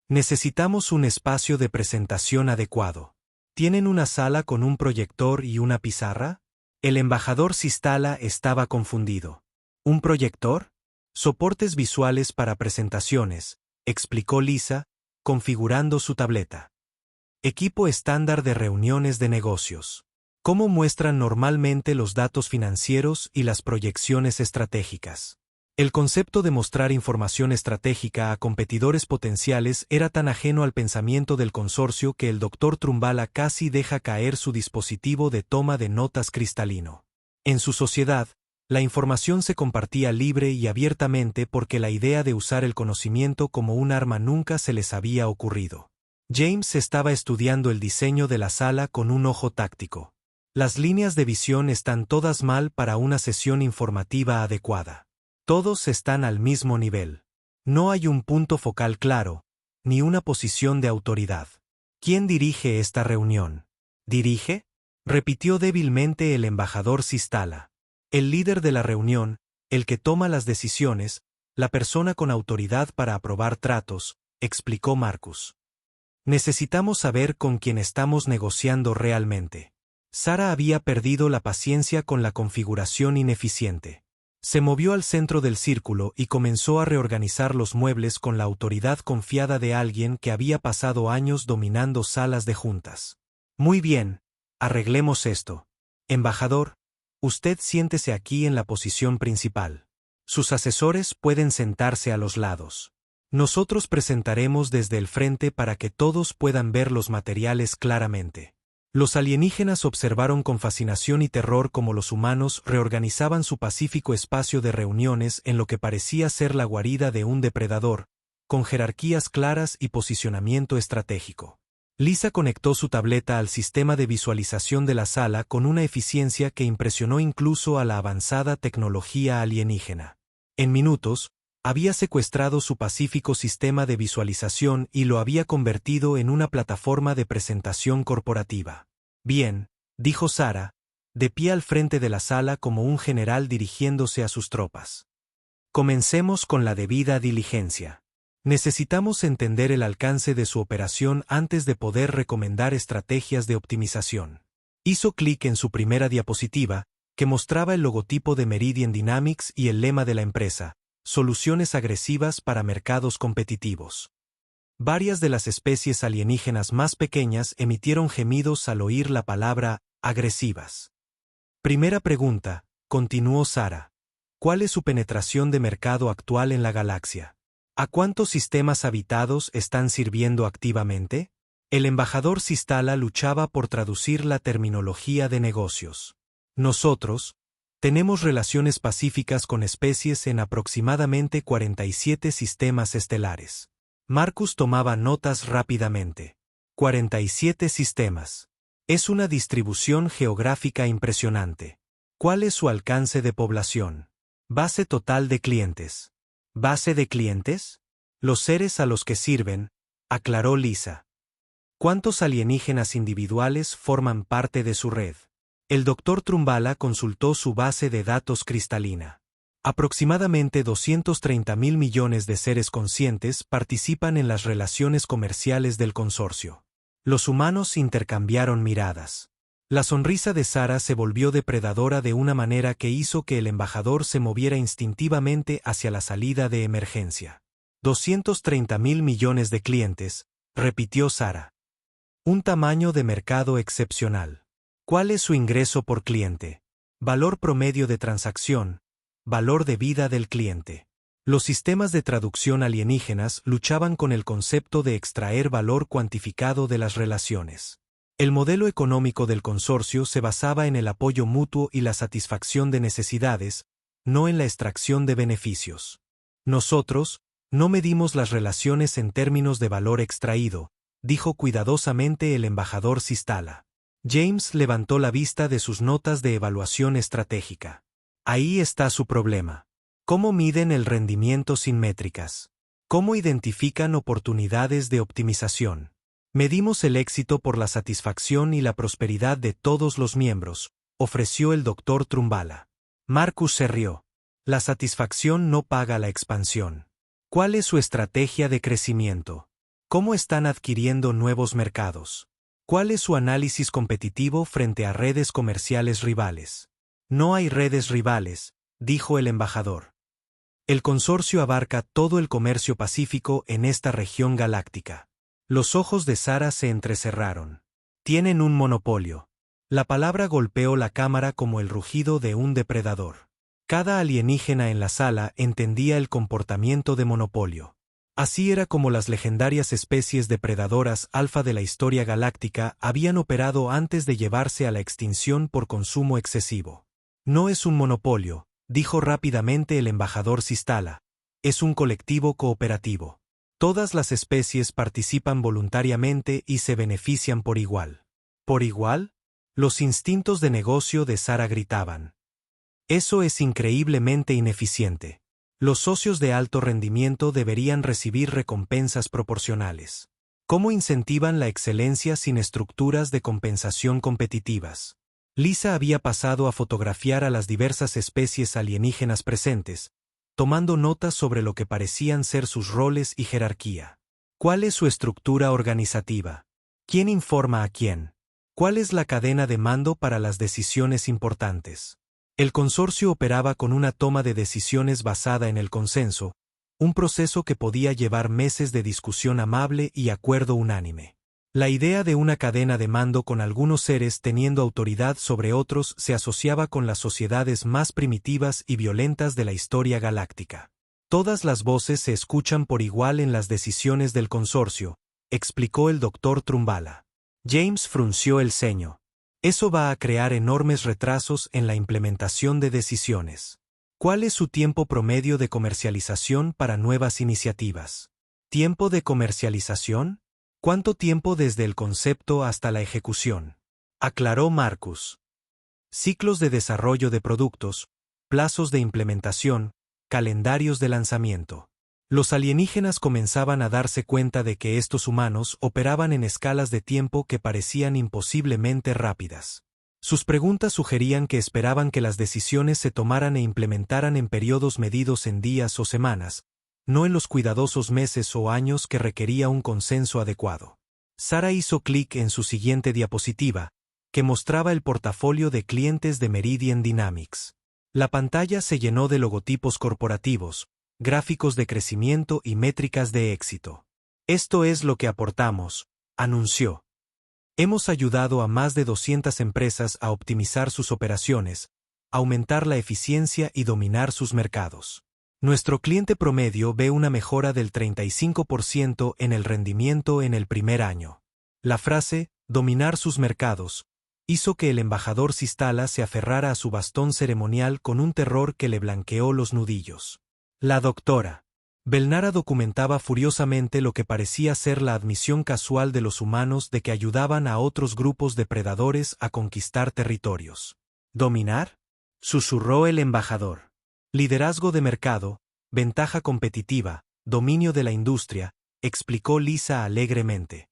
Necesitamos un espacio de presentación adecuado. ¿Tienen una sala con un proyector y una pizarra? El embajador Sistala estaba confundido. ¿Un proyector? Soportes visuales para presentaciones, explicó Lisa, configurando su tableta. Equipo estándar de reuniones de negocios. ¿Cómo muestran normalmente los datos financieros y las proyecciones estratégicas? El concepto de mostrar información estratégica a competidores potenciales era tan ajeno al pensamiento del consorcio que el Dr. Trumbala casi deja caer su dispositivo de toma de notas cristalino. En su sociedad, la información se compartía libre y abiertamente porque la idea de usar el conocimiento como un arma nunca se les había ocurrido. James estaba estudiando el diseño de la sala con un ojo táctico. Las líneas de visión están todas mal para una sesión informativa adecuada. Todos están al mismo nivel. No hay un punto focal claro, ni una posición de autoridad. ¿Quién dirige esta reunión? ¿Dirige? Repitió débilmente el embajador Sistala. El líder de la reunión, el que toma las decisiones, la persona con autoridad para aprobar tratos, explicó Marcus. Necesitamos saber con quién estamos negociando realmente. Sara había perdido la paciencia con la configuración ineficiente. Se movió al centro del círculo y comenzó a reorganizar los muebles con la autoridad confiada de alguien que había pasado años dominando salas de juntas. Muy bien, arreglemos esto. Embajador, usted siéntese aquí en la posición principal. Sus asesores pueden sentarse a los lados. Nosotros presentaremos desde el frente para que todos puedan ver los materiales claramente. Los alienígenas observaron con fascinación y terror cómo los humanos reorganizaban su pacífico espacio de reuniones en lo que parecía ser la guarida de un depredador, con jerarquías claras y posicionamiento estratégico. Lisa conectó su tableta al sistema de visualización de la sala con una eficiencia que impresionó incluso a la avanzada tecnología alienígena. En minutos, había secuestrado su pacífico sistema de visualización y lo había convertido en una plataforma de presentación corporativa. Bien, dijo Sarah, de pie al frente de la sala como un general dirigiéndose a sus tropas. Comencemos con la debida diligencia. Necesitamos entender el alcance de su operación antes de poder recomendar estrategias de optimización. Hizo clic en su primera diapositiva, que mostraba el logotipo de Meridian Dynamics y el lema de la empresa, soluciones agresivas para mercados competitivos. Varias de las especies alienígenas más pequeñas emitieron gemidos al oír la palabra agresivas. Primera pregunta, continuó Sarah. ¿Cuál es su penetración de mercado actual en la galaxia? ¿A cuántos sistemas habitados están sirviendo activamente? El embajador Sistala luchaba por traducir la terminología de negocios. Nosotros tenemos relaciones pacíficas con especies en aproximadamente 47 sistemas estelares. Marcus tomaba notas rápidamente. 47 sistemas. Es una distribución geográfica impresionante. ¿Cuál es su alcance de población? Base total de clientes. ¿Base de clientes? Los seres a los que sirven, aclaró Lisa. ¿Cuántos alienígenas individuales forman parte de su red? El Dr. Trumbala consultó su base de datos cristalina. Aproximadamente 230.000 millones de seres conscientes participan en las relaciones comerciales del consorcio. Los humanos intercambiaron miradas. La sonrisa de Sarah se volvió depredadora de una manera que hizo que el embajador se moviera instintivamente hacia la salida de emergencia. 230.000 millones de clientes, repitió Sarah. Un tamaño de mercado excepcional. ¿Cuál es su ingreso por cliente? Valor promedio de transacción. Valor de vida del cliente. Los sistemas de traducción alienígenas luchaban con el concepto de extraer valor cuantificado de las relaciones. El modelo económico del consorcio se basaba en el apoyo mutuo y la satisfacción de necesidades, no en la extracción de beneficios. Nosotros no medimos las relaciones en términos de valor extraído, dijo cuidadosamente el embajador Sistala. James levantó la vista de sus notas de evaluación estratégica. Ahí está su problema. ¿Cómo miden el rendimiento sin métricas? ¿Cómo identifican oportunidades de optimización? Medimos el éxito por la satisfacción y la prosperidad de todos los miembros, ofreció el Dr. Trumbala. Marcus se rió. La satisfacción no paga la expansión. ¿Cuál es su estrategia de crecimiento? ¿Cómo están adquiriendo nuevos mercados? ¿Cuál es su análisis competitivo frente a redes comerciales rivales? No hay redes rivales, dijo el embajador. El consorcio abarca todo el comercio pacífico en esta región galáctica. Los ojos de Sarah se entrecerraron. Tienen un monopolio. La palabra golpeó la cámara como el rugido de un depredador. Cada alienígena en la sala entendía el comportamiento de monopolio. Así era como las legendarias especies depredadoras alfa de la historia galáctica habían operado antes de llevarse a la extinción por consumo excesivo. No es un monopolio, dijo rápidamente el embajador Sistala. Es un colectivo cooperativo. Todas las especies participan voluntariamente y se benefician por igual. ¿Por igual? Los instintos de negocio de Sarah gritaban. Eso es increíblemente ineficiente. Los socios de alto rendimiento deberían recibir recompensas proporcionales. ¿Cómo incentivan la excelencia sin estructuras de compensación competitivas? Lisa había pasado a fotografiar a las diversas especies alienígenas presentes, tomando notas sobre lo que parecían ser sus roles y jerarquía. ¿Cuál es su estructura organizativa? ¿Quién informa a quién? ¿Cuál es la cadena de mando para las decisiones importantes? El consorcio operaba con una toma de decisiones basada en el consenso, un proceso que podía llevar meses de discusión amable y acuerdo unánime. La idea de una cadena de mando con algunos seres teniendo autoridad sobre otros se asociaba con las sociedades más primitivas y violentas de la historia galáctica. Todas las voces se escuchan por igual en las decisiones del consorcio, explicó el Dr. Trumbala. James frunció el ceño. Eso va a crear enormes retrasos en la implementación de decisiones. ¿Cuál es su tiempo promedio de comercialización para nuevas iniciativas? ¿Tiempo de comercialización? ¿Cuánto tiempo desde el concepto hasta la ejecución?, aclaró Marcus. Ciclos de desarrollo de productos, plazos de implementación, calendarios de lanzamiento. Los alienígenas comenzaban a darse cuenta de que estos humanos operaban en escalas de tiempo que parecían imposiblemente rápidas. Sus preguntas sugerían que esperaban que las decisiones se tomaran e implementaran en periodos medidos en días o semanas, no en los cuidadosos meses o años que requería un consenso adecuado. Sara hizo clic en su siguiente diapositiva, que mostraba el portafolio de clientes de Meridian Dynamics. La pantalla se llenó de logotipos corporativos, gráficos de crecimiento y métricas de éxito. Esto es lo que aportamos, anunció. Hemos ayudado a más de 200 empresas a optimizar sus operaciones, aumentar la eficiencia y dominar sus mercados. Nuestro cliente promedio ve una mejora del 35% en el rendimiento en el primer año. La frase, dominar sus mercados, hizo que el embajador Sistala se aferrara a su bastón ceremonial con un terror que le blanqueó los nudillos. La doctora Belnara documentaba furiosamente lo que parecía ser la admisión casual de los humanos de que ayudaban a otros grupos depredadores a conquistar territorios. ¿Dominar?, susurró el embajador. Liderazgo de mercado, ventaja competitiva, dominio de la industria, explicó Lisa alegremente.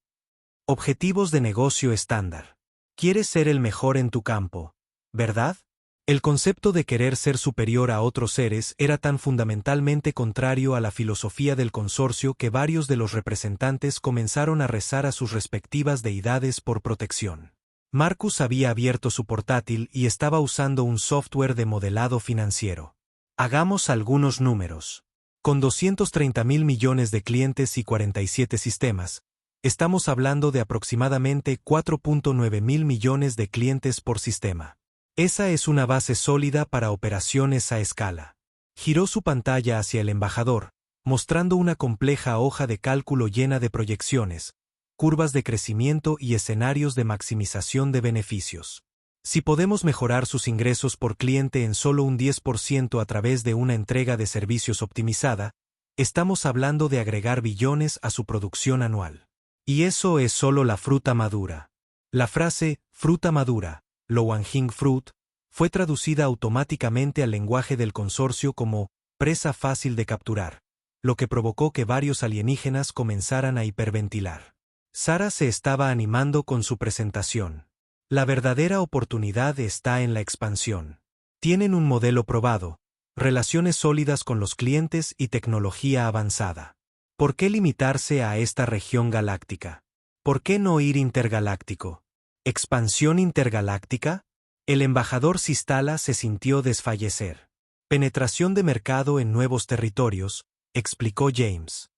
Objetivos de negocio estándar. Quieres ser el mejor en tu campo, ¿verdad? El concepto de querer ser superior a otros seres era tan fundamentalmente contrario a la filosofía del consorcio que varios de los representantes comenzaron a rezar a sus respectivas deidades por protección. Marcus había abierto su portátil y estaba usando un software de modelado financiero. Hagamos algunos números. Con 230.000 millones de clientes y 47 sistemas, estamos hablando de aproximadamente 4.9 mil millones de clientes por sistema. Esa es una base sólida para operaciones a escala. Giró su pantalla hacia el embajador, mostrando una compleja hoja de cálculo llena de proyecciones, curvas de crecimiento y escenarios de maximización de beneficios. Si podemos mejorar sus ingresos por cliente en solo un 10% a través de una entrega de servicios optimizada, estamos hablando de agregar billones a su producción anual. Y eso es solo la fruta madura. La frase, fruta madura, low-hanging fruit, fue traducida automáticamente al lenguaje del consorcio como presa fácil de capturar, lo que provocó que varios alienígenas comenzaran a hiperventilar. Sara se estaba animando con su presentación. La verdadera oportunidad está en la expansión. Tienen un modelo probado, relaciones sólidas con los clientes y tecnología avanzada. ¿Por qué limitarse a esta región galáctica? ¿Por qué no ir intergaláctico? ¿Expansión intergaláctica? El embajador Sistala se sintió desfallecer. Penetración de mercado en nuevos territorios, explicó James.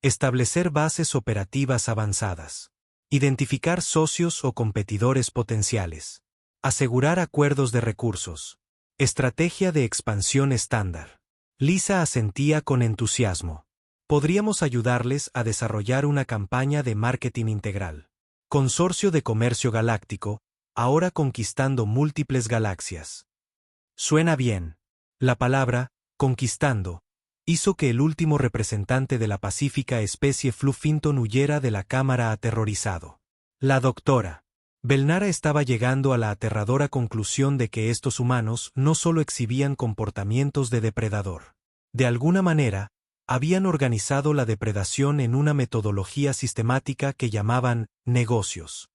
Establecer bases operativas avanzadas. Identificar socios o competidores potenciales. Asegurar acuerdos de recursos. Estrategia de expansión estándar. Lisa asentía con entusiasmo. Podríamos ayudarles a desarrollar una campaña de marketing integral. Consorcio de Comercio Galáctico, ahora conquistando múltiples galaxias. Suena bien. La palabra, conquistando, hizo que el último representante de la pacífica especie Fluffington huyera de la cámara aterrorizado. La doctora Belnara estaba llegando a la aterradora conclusión de que estos humanos no solo exhibían comportamientos de depredador. De alguna manera, habían organizado la depredación en una metodología sistemática que llamaban negocios.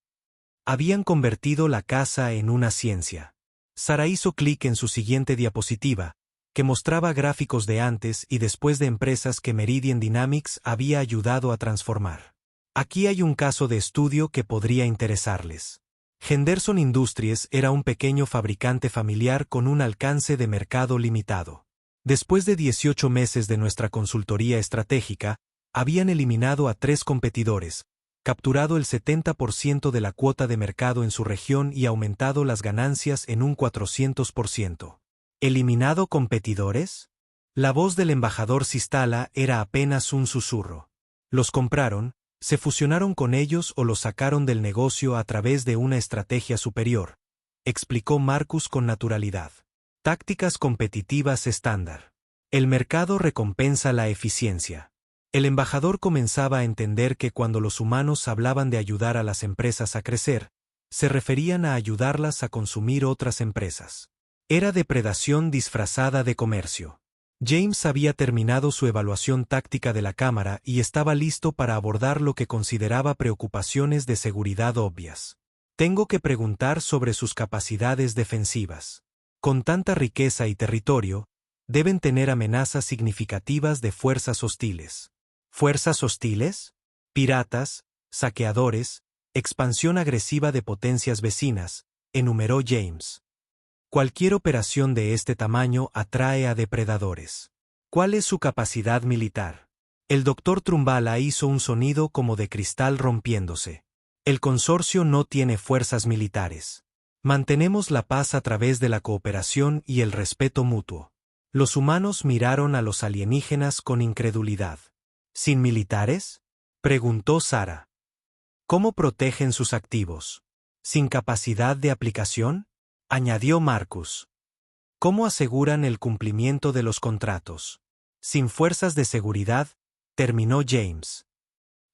Habían convertido la caza en una ciencia. Sara hizo clic en su siguiente diapositiva, que mostraba gráficos de antes y después de empresas que Meridian Dynamics había ayudado a transformar. Aquí hay un caso de estudio que podría interesarles. Henderson Industries era un pequeño fabricante familiar con un alcance de mercado limitado. Después de 18 meses de nuestra consultoría estratégica, habían eliminado a 3 competidores, capturado el 70% de la cuota de mercado en su región y aumentado las ganancias en un 400%. ¿Eliminado competidores? La voz del embajador Sistala era apenas un susurro. Los compraron, se fusionaron con ellos o los sacaron del negocio a través de una estrategia superior, explicó Marcus con naturalidad. Tácticas competitivas estándar. El mercado recompensa la eficiencia. El embajador comenzaba a entender que cuando los humanos hablaban de ayudar a las empresas a crecer, se referían a ayudarlas a consumir otras empresas. Era depredación disfrazada de comercio. James había terminado su evaluación táctica de la cámara y estaba listo para abordar lo que consideraba preocupaciones de seguridad obvias. Tengo que preguntar sobre sus capacidades defensivas. Con tanta riqueza y territorio, deben tener amenazas significativas de fuerzas hostiles. ¿Fuerzas hostiles? Piratas, saqueadores, expansión agresiva de potencias vecinas, enumeró James. Cualquier operación de este tamaño atrae a depredadores. ¿Cuál es su capacidad militar? El Dr. Trumbala hizo un sonido como de cristal rompiéndose. El consorcio no tiene fuerzas militares. Mantenemos la paz a través de la cooperación y el respeto mutuo. Los humanos miraron a los alienígenas con incredulidad. ¿Sin militares?, preguntó Sara. ¿Cómo protegen sus activos? ¿Sin capacidad de aplicación?, añadió Marcus. ¿Cómo aseguran el cumplimiento de los contratos? Sin fuerzas de seguridad, terminó James.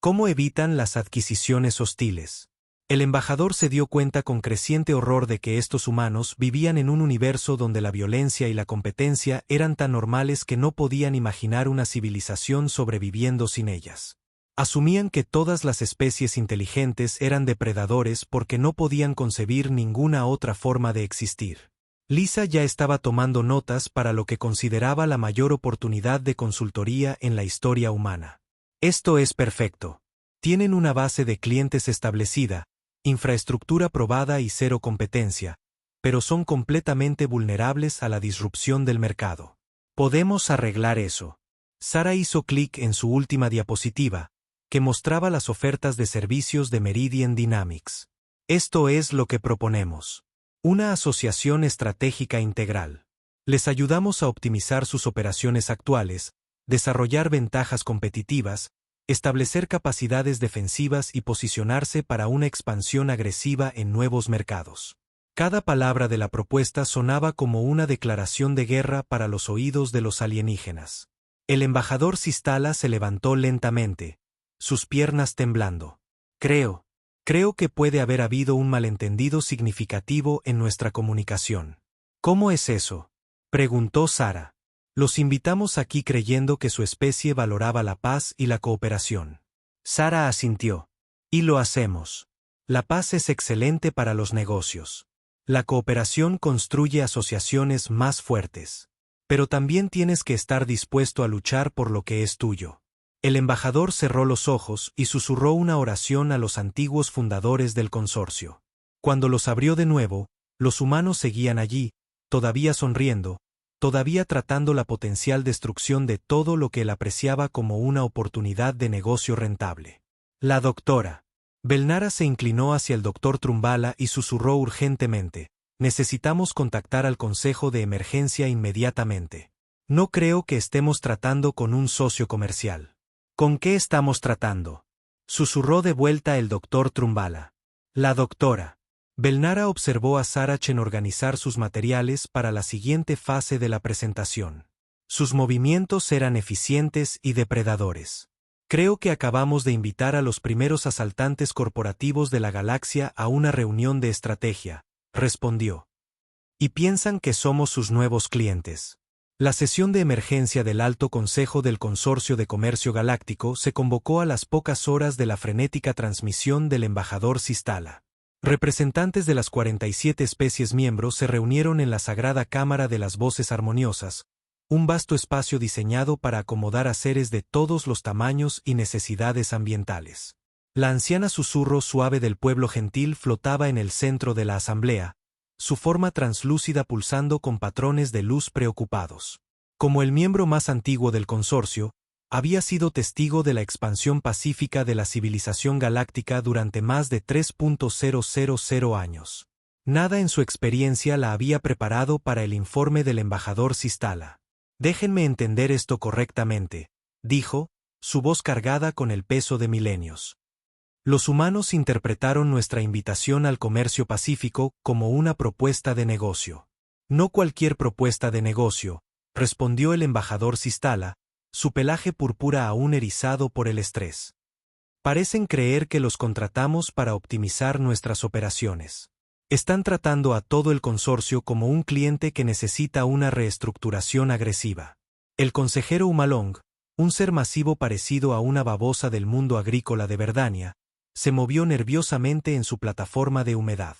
¿Cómo evitan las adquisiciones hostiles? El embajador se dio cuenta con creciente horror de que estos humanos vivían en un universo donde la violencia y la competencia eran tan normales que no podían imaginar una civilización sobreviviendo sin ellas. Asumían que todas las especies inteligentes eran depredadores porque no podían concebir ninguna otra forma de existir. Lisa ya estaba tomando notas para lo que consideraba la mayor oportunidad de consultoría en la historia humana. Esto es perfecto. Tienen una base de clientes establecida, infraestructura probada y cero competencia, pero son completamente vulnerables a la disrupción del mercado. Podemos arreglar eso. Sara hizo clic en su última diapositiva, que mostraba las ofertas de servicios de Meridian Dynamics. Esto es lo que proponemos. Una asociación estratégica integral. Les ayudamos a optimizar sus operaciones actuales, desarrollar ventajas competitivas, establecer capacidades defensivas y posicionarse para una expansión agresiva en nuevos mercados. Cada palabra de la propuesta sonaba como una declaración de guerra para los oídos de los alienígenas. El embajador Sistala se levantó lentamente, sus piernas temblando. Creo que puede haber habido un malentendido significativo en nuestra comunicación. ¿Cómo es eso?, preguntó Sara. Los invitamos aquí creyendo que su especie valoraba la paz y la cooperación. Sara asintió. Y lo hacemos. La paz es excelente para los negocios. La cooperación construye asociaciones más fuertes. Pero también tienes que estar dispuesto a luchar por lo que es tuyo. El embajador cerró los ojos y susurró una oración a los antiguos fundadores del consorcio. Cuando los abrió de nuevo, los humanos seguían allí, todavía sonriendo, todavía tratando la potencial destrucción de todo lo que él apreciaba como una oportunidad de negocio rentable. La doctora Belnara se inclinó hacia el doctor Trumbala y susurró urgentemente: necesitamos contactar al Consejo de Emergencia inmediatamente. No creo que estemos tratando con un socio comercial. ¿Con qué estamos tratando?, susurró de vuelta el doctor Trumbala. La doctora Belnara observó a Sarachen organizar sus materiales para la siguiente fase de la presentación. Sus movimientos eran eficientes y depredadores. Creo que acabamos de invitar a los primeros asaltantes corporativos de la galaxia a una reunión de estrategia, respondió. Y piensan que somos sus nuevos clientes. La sesión de emergencia del Alto Consejo del Consorcio de Comercio Galáctico se convocó a las pocas horas de la frenética transmisión del embajador Sistala. Representantes de las 47 especies miembros se reunieron en la Sagrada Cámara de las Voces Armoniosas, un vasto espacio diseñado para acomodar a seres de todos los tamaños y necesidades ambientales. La anciana susurro suave del pueblo gentil flotaba en el centro de la asamblea, su forma translúcida pulsando con patrones de luz preocupados. Como el miembro más antiguo del consorcio, había sido testigo de la expansión pacífica de la civilización galáctica durante más de 3.000 años. Nada en su experiencia la había preparado para el informe del embajador Sistala. Déjenme entender esto correctamente, dijo, su voz cargada con el peso de milenios. Los humanos interpretaron nuestra invitación al comercio pacífico como una propuesta de negocio. No cualquier propuesta de negocio, respondió el embajador Sistala, su pelaje púrpura aún erizado por el estrés. Parecen creer que los contratamos para optimizar nuestras operaciones. Están tratando a todo el consorcio como un cliente que necesita una reestructuración agresiva. El consejero Humalong, un ser masivo parecido a una babosa del mundo agrícola de Verdania, se movió nerviosamente en su plataforma de humedad.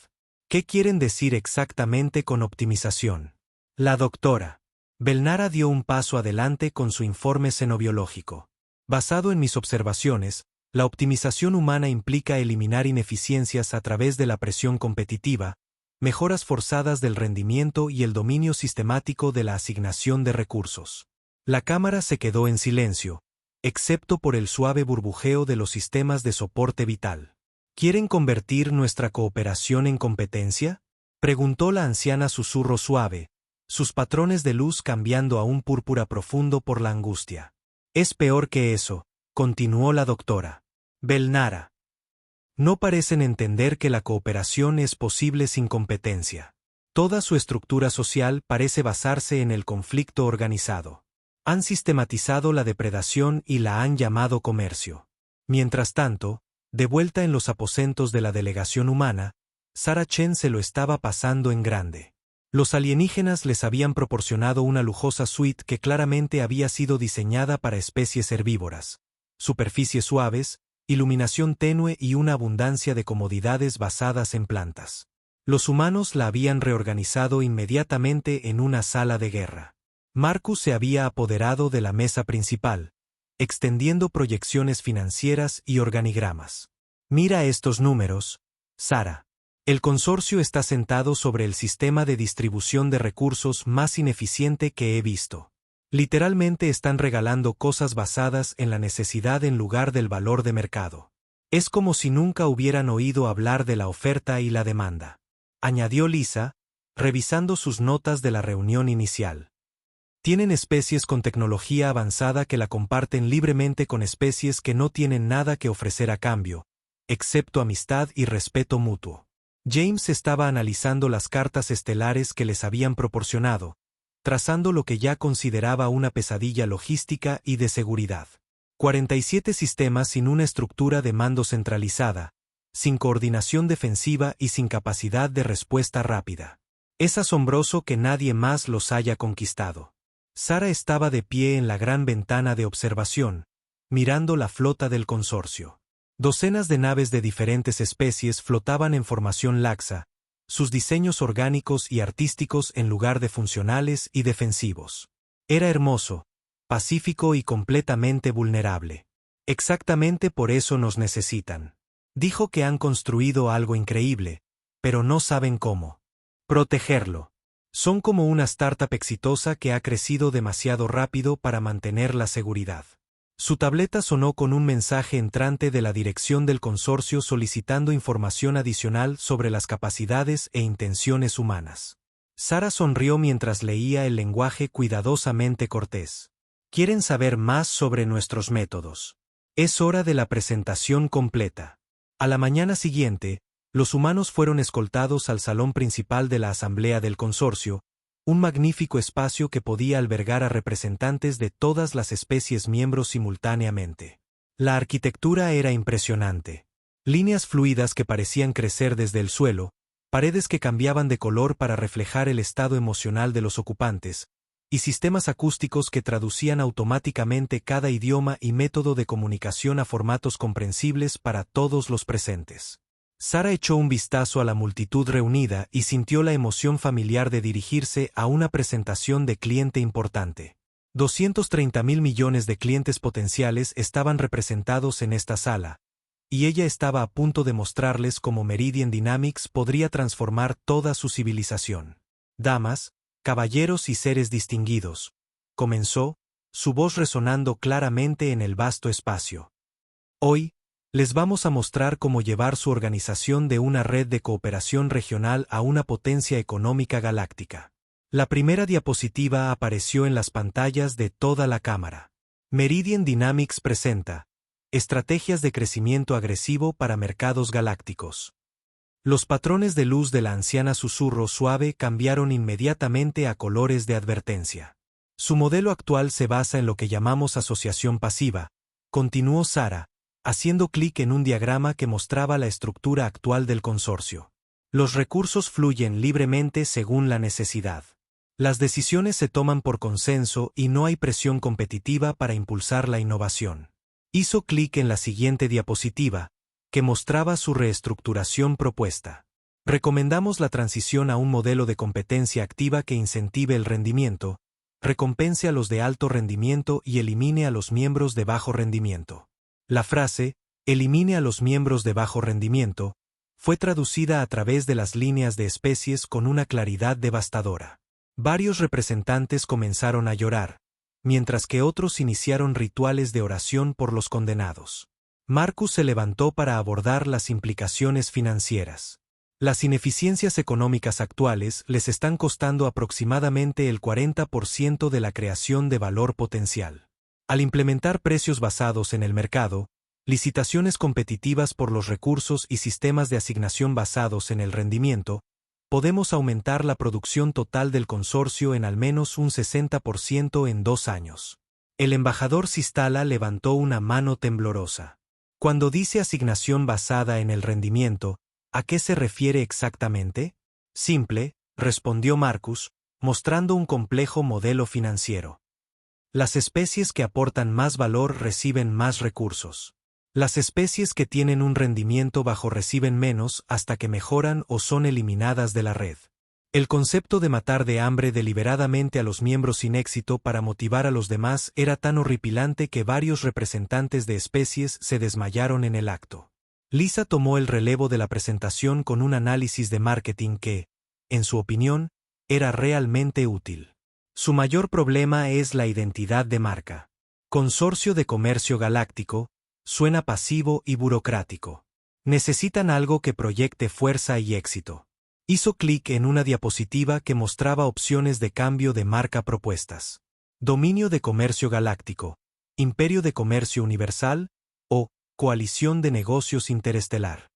¿Qué quieren decir exactamente con optimización? La doctora Belnara dio un paso adelante con su informe xenobiológico. Basado en mis observaciones, la optimización humana implica eliminar ineficiencias a través de la presión competitiva, mejoras forzadas del rendimiento y el dominio sistemático de la asignación de recursos. La cámara se quedó en silencio, excepto por el suave burbujeo de los sistemas de soporte vital. ¿Quieren convertir nuestra cooperación en competencia?, preguntó la anciana susurro suave, sus patrones de luz cambiando a un púrpura profundo por la angustia. Es peor que eso, continuó la doctora Belnara. No parecen entender que la cooperación es posible sin competencia. Toda su estructura social parece basarse en el conflicto organizado. Han sistematizado la depredación y la han llamado comercio. Mientras tanto, de vuelta en los aposentos de la delegación humana, Sarah Chen se lo estaba pasando en grande. Los alienígenas les habían proporcionado una lujosa suite que claramente había sido diseñada para especies herbívoras. Superficies suaves, iluminación tenue y una abundancia de comodidades basadas en plantas. Los humanos la habían reorganizado inmediatamente en una sala de guerra. Marcus se había apoderado de la mesa principal, extendiendo proyecciones financieras y organigramas. Mira estos números, Sarah. El consorcio está sentado sobre el sistema de distribución de recursos más ineficiente que he visto. Literalmente están regalando cosas basadas en la necesidad en lugar del valor de mercado. Es como si nunca hubieran oído hablar de la oferta y la demanda, añadió Lisa, revisando sus notas de la reunión inicial. Tienen especies con tecnología avanzada que la comparten libremente con especies que no tienen nada que ofrecer a cambio, excepto amistad y respeto mutuo. James estaba analizando las cartas estelares que les habían proporcionado, trazando lo que ya consideraba una pesadilla logística y de seguridad. 47 sistemas sin una estructura de mando centralizada, sin coordinación defensiva y sin capacidad de respuesta rápida. Es asombroso que nadie más los haya conquistado. Sarah estaba de pie en la gran ventana de observación, mirando la flota del consorcio. Docenas de naves de diferentes especies flotaban en formación laxa, sus diseños orgánicos y artísticos en lugar de funcionales y defensivos. Era hermoso, pacífico y completamente vulnerable. Exactamente por eso nos necesitan. Dijo que han construido algo increíble, pero no saben cómo protegerlo. Son como una startup exitosa que ha crecido demasiado rápido para mantener la seguridad. Su tableta sonó con un mensaje entrante de la dirección del consorcio solicitando información adicional sobre las capacidades e intenciones humanas. Sarah sonrió mientras leía el lenguaje cuidadosamente cortés. ¿Quieren saber más sobre nuestros métodos? Es hora de la presentación completa. A la mañana siguiente, los humanos fueron escoltados al salón principal de la Asamblea del Consorcio, un magnífico espacio que podía albergar a representantes de todas las especies miembros simultáneamente. La arquitectura era impresionante. Líneas fluidas que parecían crecer desde el suelo, paredes que cambiaban de color para reflejar el estado emocional de los ocupantes, y sistemas acústicos que traducían automáticamente cada idioma y método de comunicación a formatos comprensibles para todos los presentes. Sarah echó un vistazo a la multitud reunida y sintió la emoción familiar de dirigirse a una presentación de cliente importante. 230.000 millones de clientes potenciales estaban representados en esta sala, y ella estaba a punto de mostrarles cómo Meridian Dynamics podría transformar toda su civilización. Damas, caballeros y seres distinguidos, comenzó, su voz resonando claramente en el vasto espacio. Hoy, les vamos a mostrar cómo llevar su organización de una red de cooperación regional a una potencia económica galáctica. La primera diapositiva apareció en las pantallas de toda la cámara. Meridian Dynamics presenta estrategias de crecimiento agresivo para mercados galácticos. Los patrones de luz de la anciana susurro suave cambiaron inmediatamente a colores de advertencia. Su modelo actual se basa en lo que llamamos asociación pasiva, continuó Sara, haciendo clic en un diagrama que mostraba la estructura actual del consorcio. Los recursos fluyen libremente según la necesidad. Las decisiones se toman por consenso y no hay presión competitiva para impulsar la innovación. Hizo clic en la siguiente diapositiva, que mostraba su reestructuración propuesta. Recomendamos la transición a un modelo de competencia activa que incentive el rendimiento, recompense a los de alto rendimiento y elimine a los miembros de bajo rendimiento. La frase, elimine a los miembros de bajo rendimiento, fue traducida a través de las líneas de especies con una claridad devastadora. Varios representantes comenzaron a llorar, mientras que otros iniciaron rituales de oración por los condenados. Marcus se levantó para abordar las implicaciones financieras. Las ineficiencias económicas actuales les están costando aproximadamente el 40% de la creación de valor potencial. Al implementar precios basados en el mercado, licitaciones competitivas por los recursos y sistemas de asignación basados en el rendimiento, podemos aumentar la producción total del consorcio en al menos un 60% en 2 años. El embajador Sistala levantó una mano temblorosa. Cuando dice asignación basada en el rendimiento, ¿a qué se refiere exactamente? Simple, respondió Marcus, mostrando un complejo modelo financiero. Las especies que aportan más valor reciben más recursos. Las especies que tienen un rendimiento bajo reciben menos hasta que mejoran o son eliminadas de la red. El concepto de matar de hambre deliberadamente a los miembros sin éxito para motivar a los demás era tan horripilante que varios representantes de especies se desmayaron en el acto. Lisa tomó el relevo de la presentación con un análisis de marketing que, en su opinión, era realmente útil. Su mayor problema es la identidad de marca. Consorcio de Comercio Galáctico, suena pasivo y burocrático. Necesitan algo que proyecte fuerza y éxito. Hizo clic en una diapositiva que mostraba opciones de cambio de marca propuestas. Dominio de Comercio Galáctico, Imperio de Comercio Universal o Coalición de Negocios Interestelar.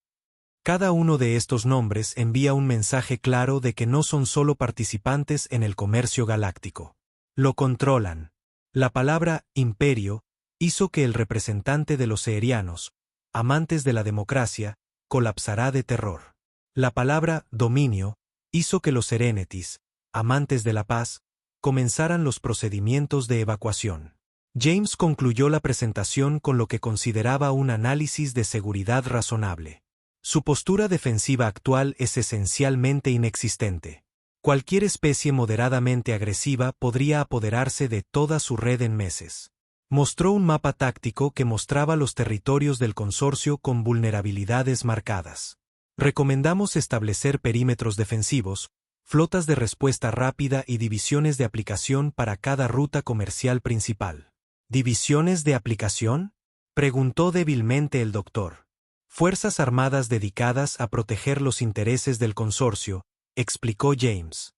Cada uno de estos nombres envía un mensaje claro de que no son solo participantes en el comercio galáctico. Lo controlan. La palabra imperio hizo que el representante de los Seerianos, amantes de la democracia, colapsará de terror. La palabra dominio hizo que los Serenetis, amantes de la paz, comenzaran los procedimientos de evacuación. James concluyó la presentación con lo que consideraba un análisis de seguridad razonable. Su postura defensiva actual es esencialmente inexistente. Cualquier especie moderadamente agresiva podría apoderarse de toda su red en meses. Mostró un mapa táctico que mostraba los territorios del consorcio con vulnerabilidades marcadas. Recomendamos establecer perímetros defensivos, flotas de respuesta rápida y divisiones de aplicación para cada ruta comercial principal. ¿Divisiones de aplicación?, preguntó débilmente el doctor. Fuerzas armadas dedicadas a proteger los intereses del consorcio, explicó James.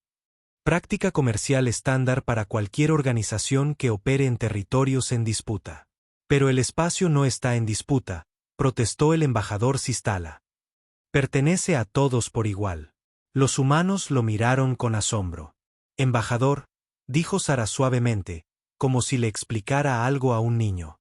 Práctica comercial estándar para cualquier organización que opere en territorios en disputa. Pero el espacio no está en disputa, protestó el embajador Sistala. Pertenece a todos por igual. Los humanos lo miraron con asombro. Embajador, dijo Sara suavemente, como si le explicara algo a un niño.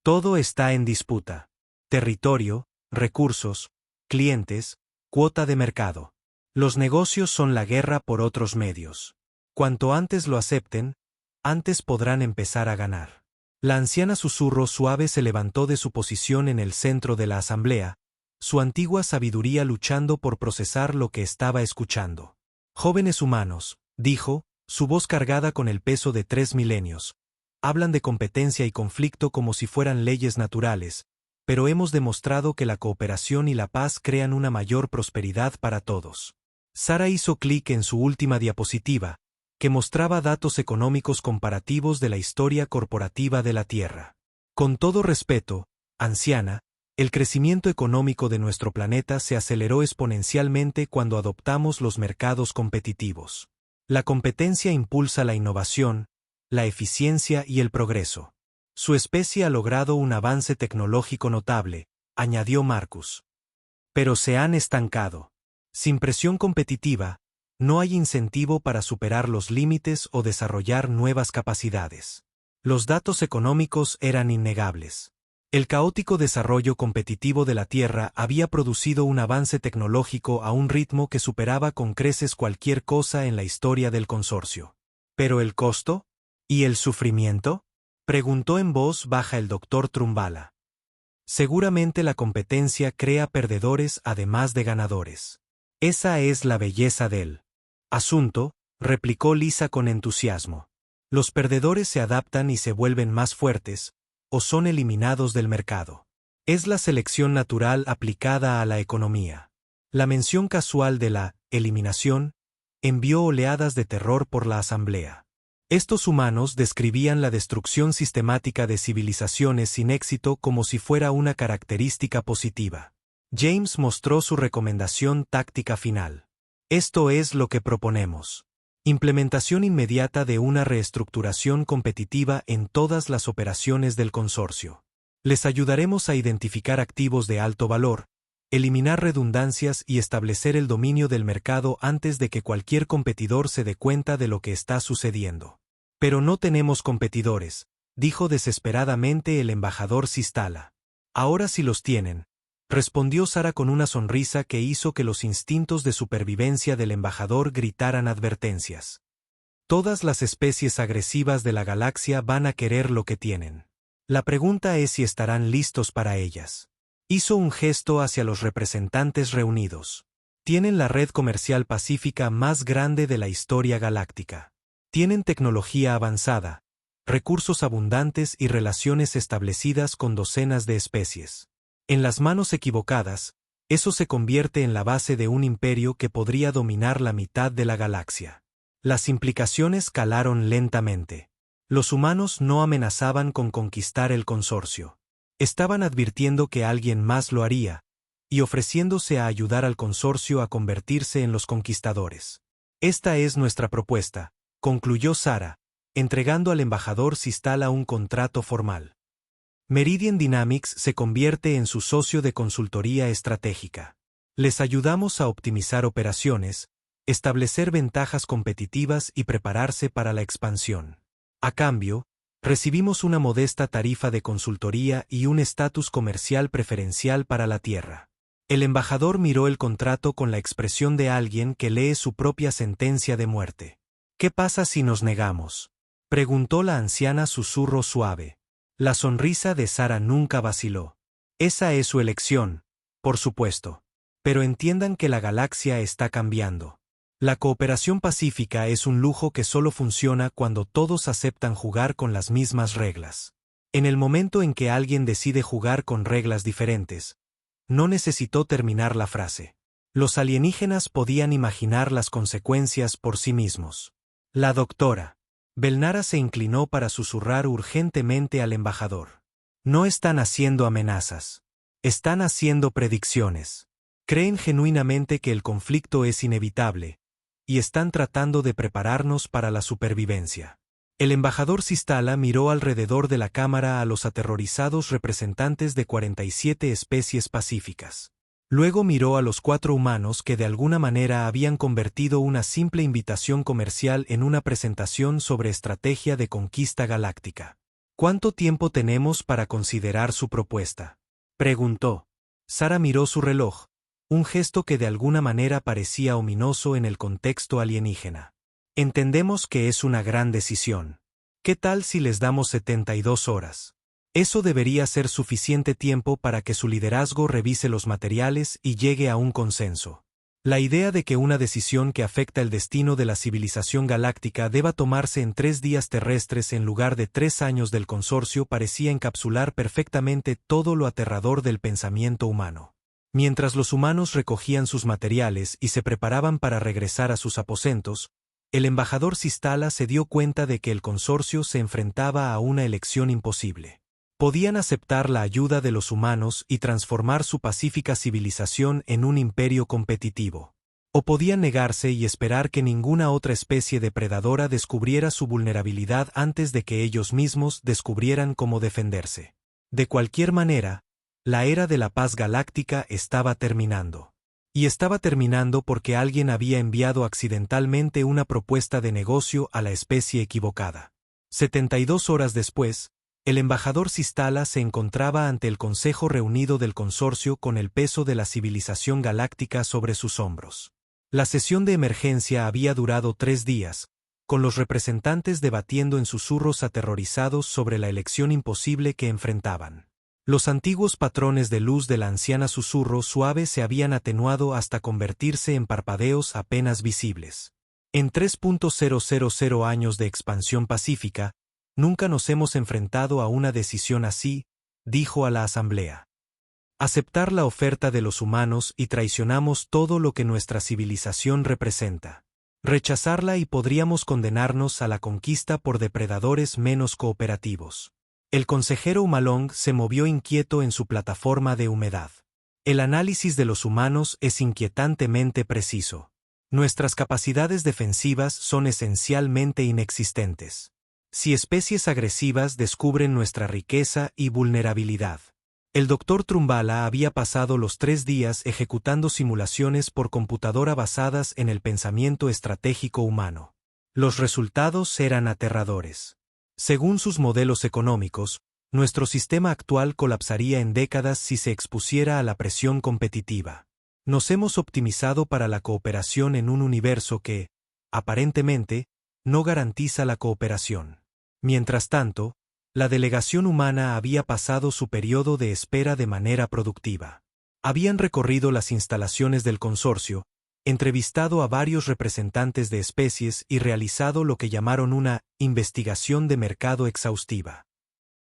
Todo está en disputa. Territorio, recursos, clientes, cuota de mercado. Los negocios son la guerra por otros medios. Cuanto antes lo acepten, antes podrán empezar a ganar. La anciana susurro suave se levantó de su posición en el centro de la asamblea, su antigua sabiduría luchando por procesar lo que estaba escuchando. Jóvenes humanos, dijo, su voz cargada con el peso de 3 milenios, hablan de competencia y conflicto como si fueran leyes naturales, pero hemos demostrado que la cooperación y la paz crean una mayor prosperidad para todos. Sara hizo clic en su última diapositiva, que mostraba datos económicos comparativos de la historia corporativa de la Tierra. Con todo respeto, anciana, el crecimiento económico de nuestro planeta se aceleró exponencialmente cuando adoptamos los mercados competitivos. La competencia impulsa la innovación, la eficiencia y el progreso. Su especie ha logrado un avance tecnológico notable, añadió Marcus. Pero se han estancado. Sin presión competitiva, no hay incentivo para superar los límites o desarrollar nuevas capacidades. Los datos económicos eran innegables. El caótico desarrollo competitivo de la Tierra había producido un avance tecnológico a un ritmo que superaba con creces cualquier cosa en la historia del consorcio. ¿Pero el costo? ¿Y el sufrimiento? Preguntó en voz baja el doctor Trumbala. Seguramente la competencia crea perdedores además de ganadores. Esa es la belleza del asunto, replicó Lisa con entusiasmo. Los perdedores se adaptan y se vuelven más fuertes, o son eliminados del mercado. Es la selección natural aplicada a la economía. La mención casual de la eliminación envió oleadas de terror por la asamblea. Estos humanos describían la destrucción sistemática de civilizaciones sin éxito como si fuera una característica positiva. James mostró su recomendación táctica final. Esto es lo que proponemos. Implementación inmediata de una reestructuración competitiva en todas las operaciones del consorcio. Les ayudaremos a identificar activos de alto valor, eliminar redundancias y establecer el dominio del mercado antes de que cualquier competidor se dé cuenta de lo que está sucediendo. Pero no tenemos competidores, dijo desesperadamente el embajador Sistala. Ahora sí los tienen, respondió Sara con una sonrisa que hizo que los instintos de supervivencia del embajador gritaran advertencias. Todas las especies agresivas de la galaxia van a querer lo que tienen. La pregunta es si estarán listos para ellas. Hizo un gesto hacia los representantes reunidos. Tienen la red comercial pacífica más grande de la historia galáctica. Tienen tecnología avanzada, recursos abundantes y relaciones establecidas con docenas de especies. En las manos equivocadas, eso se convierte en la base de un imperio que podría dominar la mitad de la galaxia. Las implicaciones calaron lentamente. Los humanos no amenazaban con conquistar el consorcio. Estaban advirtiendo que alguien más lo haría, y ofreciéndose a ayudar al consorcio a convertirse en los conquistadores. Esta es nuestra propuesta, concluyó Sara, entregando al embajador Sistala un contrato formal. Meridian Dynamics se convierte en su socio de consultoría estratégica. Les ayudamos a optimizar operaciones, establecer ventajas competitivas y prepararse para la expansión. A cambio, recibimos una modesta tarifa de consultoría y un estatus comercial preferencial para la Tierra. El embajador miró el contrato con la expresión de alguien que lee su propia sentencia de muerte. ¿Qué pasa si nos negamos?, preguntó la anciana susurro suave. La sonrisa de Sara nunca vaciló. Esa es su elección, por supuesto. Pero entiendan que la galaxia está cambiando. La cooperación pacífica es un lujo que solo funciona cuando todos aceptan jugar con las mismas reglas. En el momento en que alguien decide jugar con reglas diferentes, no necesitó terminar la frase. Los alienígenas podían imaginar las consecuencias por sí mismos. La doctora Belnara se inclinó para susurrar urgentemente al embajador. No están haciendo amenazas. Están haciendo predicciones. Creen genuinamente que el conflicto es inevitable, y están tratando de prepararnos para la supervivencia. El embajador Sistala miró alrededor de la cámara a los aterrorizados representantes de 47 especies pacíficas. Luego miró a los 4 humanos que de alguna manera habían convertido una simple invitación comercial en una presentación sobre estrategia de conquista galáctica. ¿Cuánto tiempo tenemos para considerar su propuesta?, preguntó. Sara miró su reloj, un gesto que de alguna manera parecía ominoso en el contexto alienígena. Entendemos que es una gran decisión. ¿Qué tal si les damos 72 horas? Eso debería ser suficiente tiempo para que su liderazgo revise los materiales y llegue a un consenso. La idea de que una decisión que afecta el destino de la civilización galáctica deba tomarse en 3 días terrestres en lugar de 3 años del consorcio parecía encapsular perfectamente todo lo aterrador del pensamiento humano. Mientras los humanos recogían sus materiales y se preparaban para regresar a sus aposentos, el embajador Sistala se dio cuenta de que el consorcio se enfrentaba a una elección imposible. Podían aceptar la ayuda de los humanos y transformar su pacífica civilización en un imperio competitivo. O podían negarse y esperar que ninguna otra especie depredadora descubriera su vulnerabilidad antes de que ellos mismos descubrieran cómo defenderse. De cualquier manera, la era de la paz galáctica estaba terminando. Y estaba terminando porque alguien había enviado accidentalmente una propuesta de negocio a la especie equivocada. 72 horas después, el embajador Sistala se encontraba ante el Consejo Reunido del Consorcio con el peso de la civilización galáctica sobre sus hombros. La sesión de emergencia había durado 3 días, con los representantes debatiendo en susurros aterrorizados sobre la elección imposible que enfrentaban. Los antiguos patrones de luz de la anciana susurro suave se habían atenuado hasta convertirse en parpadeos apenas visibles. En 3.000 años de expansión pacífica, nunca nos hemos enfrentado a una decisión así, dijo a la asamblea. Aceptar la oferta de los humanos y traicionamos todo lo que nuestra civilización representa. Rechazarla y podríamos condenarnos a la conquista por depredadores menos cooperativos. El consejero Humalong se movió inquieto en su plataforma de humedad. El análisis de los humanos es inquietantemente preciso. Nuestras capacidades defensivas son esencialmente inexistentes. Si especies agresivas descubren nuestra riqueza y vulnerabilidad. El Dr. Trumbala había pasado los 3 días ejecutando simulaciones por computadora basadas en el pensamiento estratégico humano. Los resultados eran aterradores. Según sus modelos económicos, nuestro sistema actual colapsaría en décadas si se expusiera a la presión competitiva. Nos hemos optimizado para la cooperación en un universo que, aparentemente, no garantiza la cooperación. Mientras tanto, la delegación humana había pasado su periodo de espera de manera productiva. Habían recorrido las instalaciones del consorcio, entrevistado a varios representantes de especies y realizado lo que llamaron una investigación de mercado exhaustiva.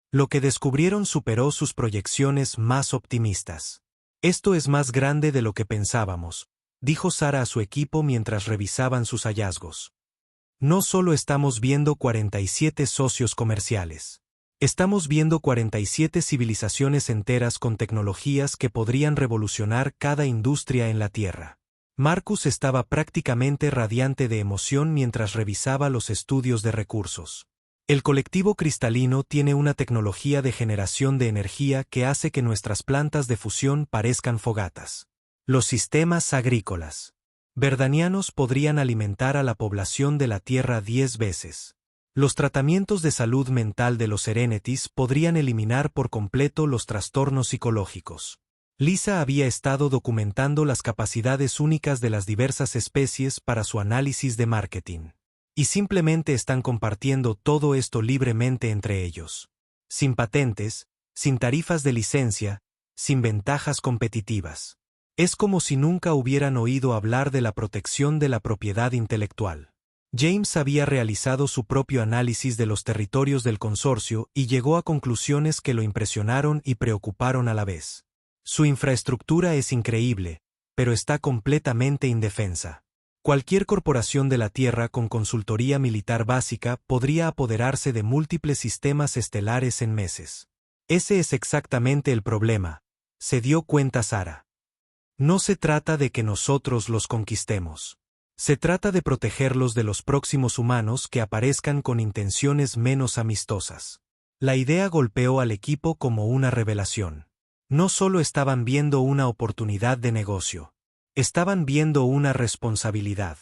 Lo que descubrieron superó sus proyecciones más optimistas. Esto es más grande de lo que pensábamos, dijo Sara a su equipo mientras revisaban sus hallazgos. No solo estamos viendo 47 socios comerciales. Estamos viendo 47 civilizaciones enteras con tecnologías que podrían revolucionar cada industria en la Tierra. Marcus estaba prácticamente radiante de emoción mientras revisaba los estudios de recursos. El colectivo cristalino tiene una tecnología de generación de energía que hace que nuestras plantas de fusión parezcan fogatas. Los sistemas agrícolas verdanianos podrían alimentar a la población de la Tierra 10 veces. Los tratamientos de salud mental de los Serenities podrían eliminar por completo los trastornos psicológicos. Lisa había estado documentando las capacidades únicas de las diversas especies para su análisis de marketing. Y simplemente están compartiendo todo esto libremente entre ellos. Sin patentes, sin tarifas de licencia, sin ventajas competitivas. Es como si nunca hubieran oído hablar de la protección de la propiedad intelectual. James había realizado su propio análisis de los territorios del consorcio y llegó a conclusiones que lo impresionaron y preocuparon a la vez. Su infraestructura es increíble, pero está completamente indefensa. Cualquier corporación de la Tierra con consultoría militar básica podría apoderarse de múltiples sistemas estelares en meses. Ese es exactamente el problema, se dio cuenta Sara. No se trata de que nosotros los conquistemos. Se trata de protegerlos de los próximos humanos que aparezcan con intenciones menos amistosas. La idea golpeó al equipo como una revelación. No solo estaban viendo una oportunidad de negocio. Estaban viendo una responsabilidad.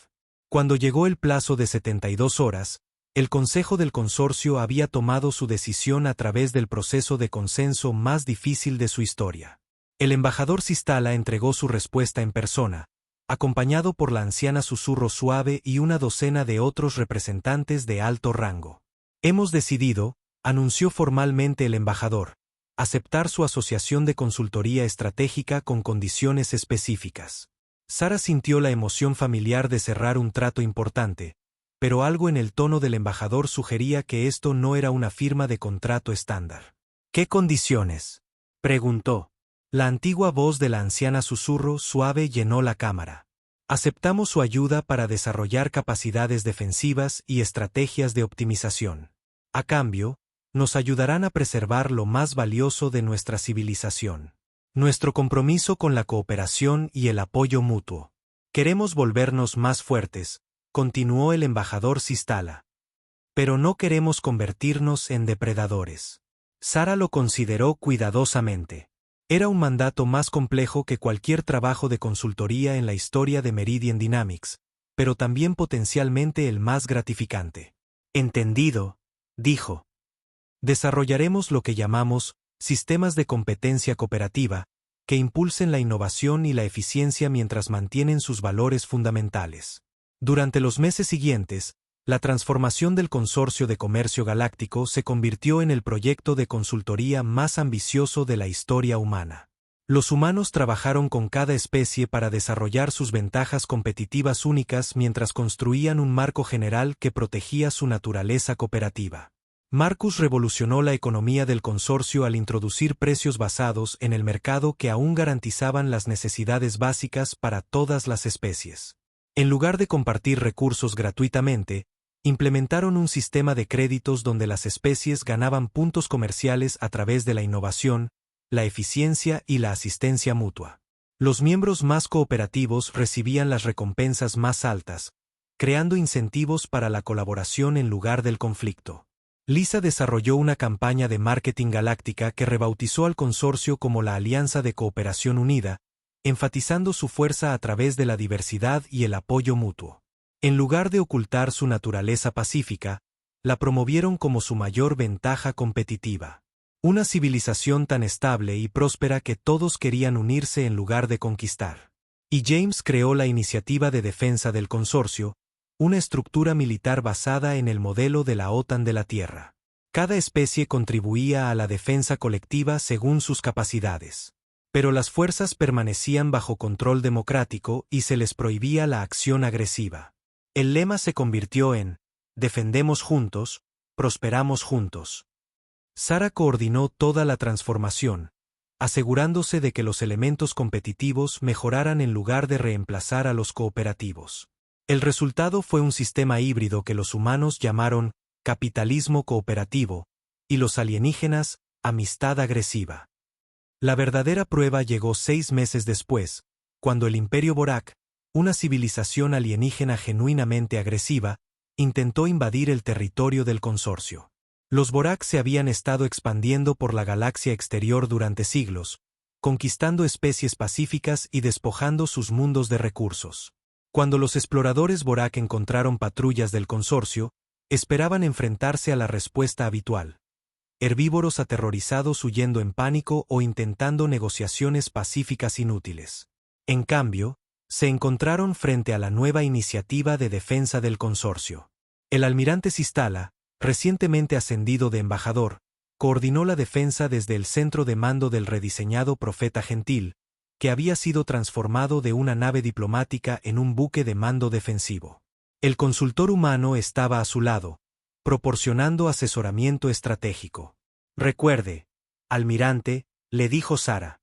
Cuando llegó el plazo de 72 horas, el Consejo del Consorcio había tomado su decisión a través del proceso de consenso más difícil de su historia. El embajador Sistala entregó su respuesta en persona, acompañado por la anciana Susurro Suave y una docena de otros representantes de alto rango. Hemos decidido, anunció formalmente el embajador, aceptar su asociación de consultoría estratégica con condiciones específicas. Sara sintió la emoción familiar de cerrar un trato importante, pero algo en el tono del embajador sugería que esto no era una firma de contrato estándar. ¿Qué condiciones?, preguntó. La antigua voz de la anciana Susurro Suave llenó la cámara. Aceptamos su ayuda para desarrollar capacidades defensivas y estrategias de optimización. A cambio, nos ayudarán a preservar lo más valioso de nuestra civilización. Nuestro compromiso con la cooperación y el apoyo mutuo. Queremos volvernos más fuertes, continuó el embajador Sistala. Pero no queremos convertirnos en depredadores. Sara lo consideró cuidadosamente. Era un mandato más complejo que cualquier trabajo de consultoría en la historia de Meridian Dynamics, pero también potencialmente el más gratificante. Entendido, dijo. Desarrollaremos lo que llamamos sistemas de competencia cooperativa, que impulsen la innovación y la eficiencia mientras mantienen sus valores fundamentales. Durante los meses siguientes, la transformación del Consorcio de Comercio Galáctico se convirtió en el proyecto de consultoría más ambicioso de la historia humana. Los humanos trabajaron con cada especie para desarrollar sus ventajas competitivas únicas mientras construían un marco general que protegía su naturaleza cooperativa. Marcus revolucionó la economía del consorcio al introducir precios basados en el mercado que aún garantizaban las necesidades básicas para todas las especies. En lugar de compartir recursos gratuitamente, implementaron un sistema de créditos donde las especies ganaban puntos comerciales a través de la innovación, la eficiencia y la asistencia mutua. Los miembros más cooperativos recibían las recompensas más altas, creando incentivos para la colaboración en lugar del conflicto. Lisa desarrolló una campaña de marketing galáctica que rebautizó al consorcio como la Alianza de Cooperación Unida, enfatizando su fuerza a través de la diversidad y el apoyo mutuo. En lugar de ocultar su naturaleza pacífica, la promovieron como su mayor ventaja competitiva. Una civilización tan estable y próspera que todos querían unirse en lugar de conquistar. Y James creó la Iniciativa de Defensa del Consorcio, una estructura militar basada en el modelo de la OTAN de la Tierra. Cada especie contribuía a la defensa colectiva según sus capacidades. Pero las fuerzas permanecían bajo control democrático y se les prohibía la acción agresiva. El lema se convirtió en «Defendemos juntos, prosperamos juntos». Sara coordinó toda la transformación, asegurándose de que los elementos competitivos mejoraran en lugar de reemplazar a los cooperativos. El resultado fue un sistema híbrido que los humanos llamaron capitalismo cooperativo y los alienígenas amistad agresiva. La verdadera prueba llegó 6 meses después, cuando el Imperio Borak, una civilización alienígena genuinamente agresiva, intentó invadir el territorio del consorcio. Los Borak se habían estado expandiendo por la galaxia exterior durante siglos, conquistando especies pacíficas y despojando sus mundos de recursos. Cuando los exploradores Borak encontraron patrullas del consorcio, esperaban enfrentarse a la respuesta habitual. Herbívoros aterrorizados huyendo en pánico o intentando negociaciones pacíficas inútiles. En cambio, se encontraron frente a la nueva iniciativa de defensa del consorcio. El almirante Sistala, recientemente ascendido de embajador, coordinó la defensa desde el centro de mando del rediseñado Profeta Gentil, que había sido transformado de una nave diplomática en un buque de mando defensivo. El consultor humano estaba a su lado, proporcionando asesoramiento estratégico. Recuerde, almirante, le dijo Sara.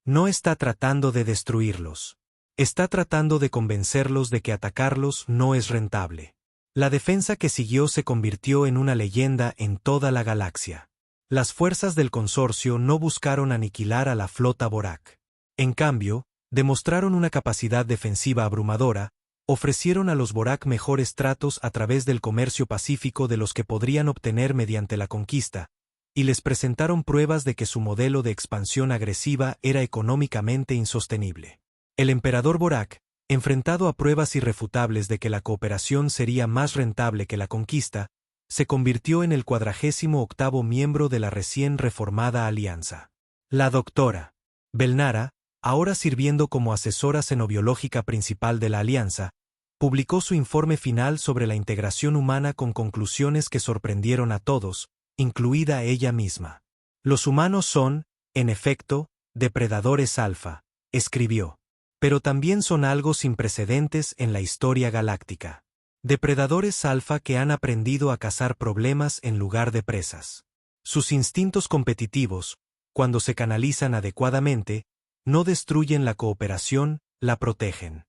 No está tratando de destruirlos. Está tratando de convencerlos de que atacarlos no es rentable. La defensa que siguió se convirtió en una leyenda en toda la galaxia. Las fuerzas del consorcio no buscaron aniquilar a la flota Borak. En cambio, demostraron una capacidad defensiva abrumadora, ofrecieron a los Borak mejores tratos a través del comercio pacífico de los que podrían obtener mediante la conquista, y les presentaron pruebas de que su modelo de expansión agresiva era económicamente insostenible. El emperador Borak, enfrentado a pruebas irrefutables de que la cooperación sería más rentable que la conquista, se convirtió en el 48º miembro de la recién reformada alianza. La doctora Belnara, ahora sirviendo como asesora xenobiológica principal de la alianza, publicó su informe final sobre la integración humana con conclusiones que sorprendieron a todos, incluida ella misma. Los humanos son, en efecto, depredadores alfa, escribió. Pero también son algo sin precedentes en la historia galáctica. Depredadores alfa que han aprendido a cazar problemas en lugar de presas. Sus instintos competitivos, cuando se canalizan adecuadamente, no destruyen la cooperación, la protegen.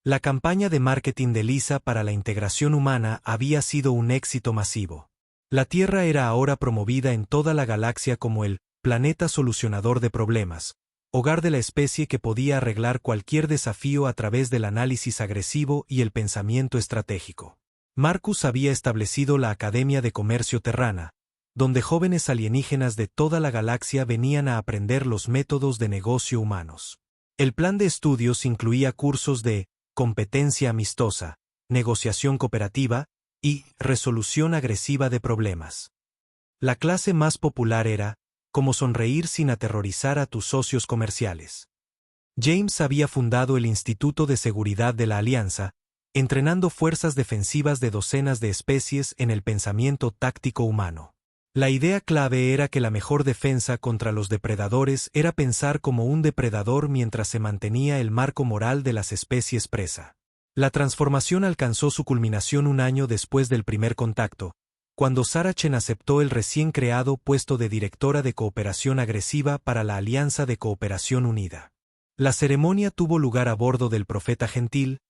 La campaña de marketing de Lisa para la integración humana había sido un éxito masivo. La Tierra era ahora promovida en toda la galaxia como el planeta solucionador de problemas, hogar de la especie que podía arreglar cualquier desafío a través del análisis agresivo y el pensamiento estratégico. Marcus había establecido la Academia de Comercio Terrana, donde jóvenes alienígenas de toda la galaxia venían a aprender los métodos de negocio humanos. El plan de estudios incluía cursos de competencia amistosa, negociación cooperativa y resolución agresiva de problemas. La clase más popular era cómo sonreír sin aterrorizar a tus socios comerciales. James había fundado el Instituto de Seguridad de la Alianza, entrenando fuerzas defensivas de docenas de especies en el pensamiento táctico humano. La idea clave era que la mejor defensa contra los depredadores era pensar como un depredador mientras se mantenía el marco moral de las especies presa. La transformación alcanzó su culminación un año después del primer contacto, cuando Sarah Chen aceptó el recién creado puesto de directora de cooperación agresiva para la Alianza de Cooperación Unida. La ceremonia tuvo lugar a bordo del Profeta Gentil,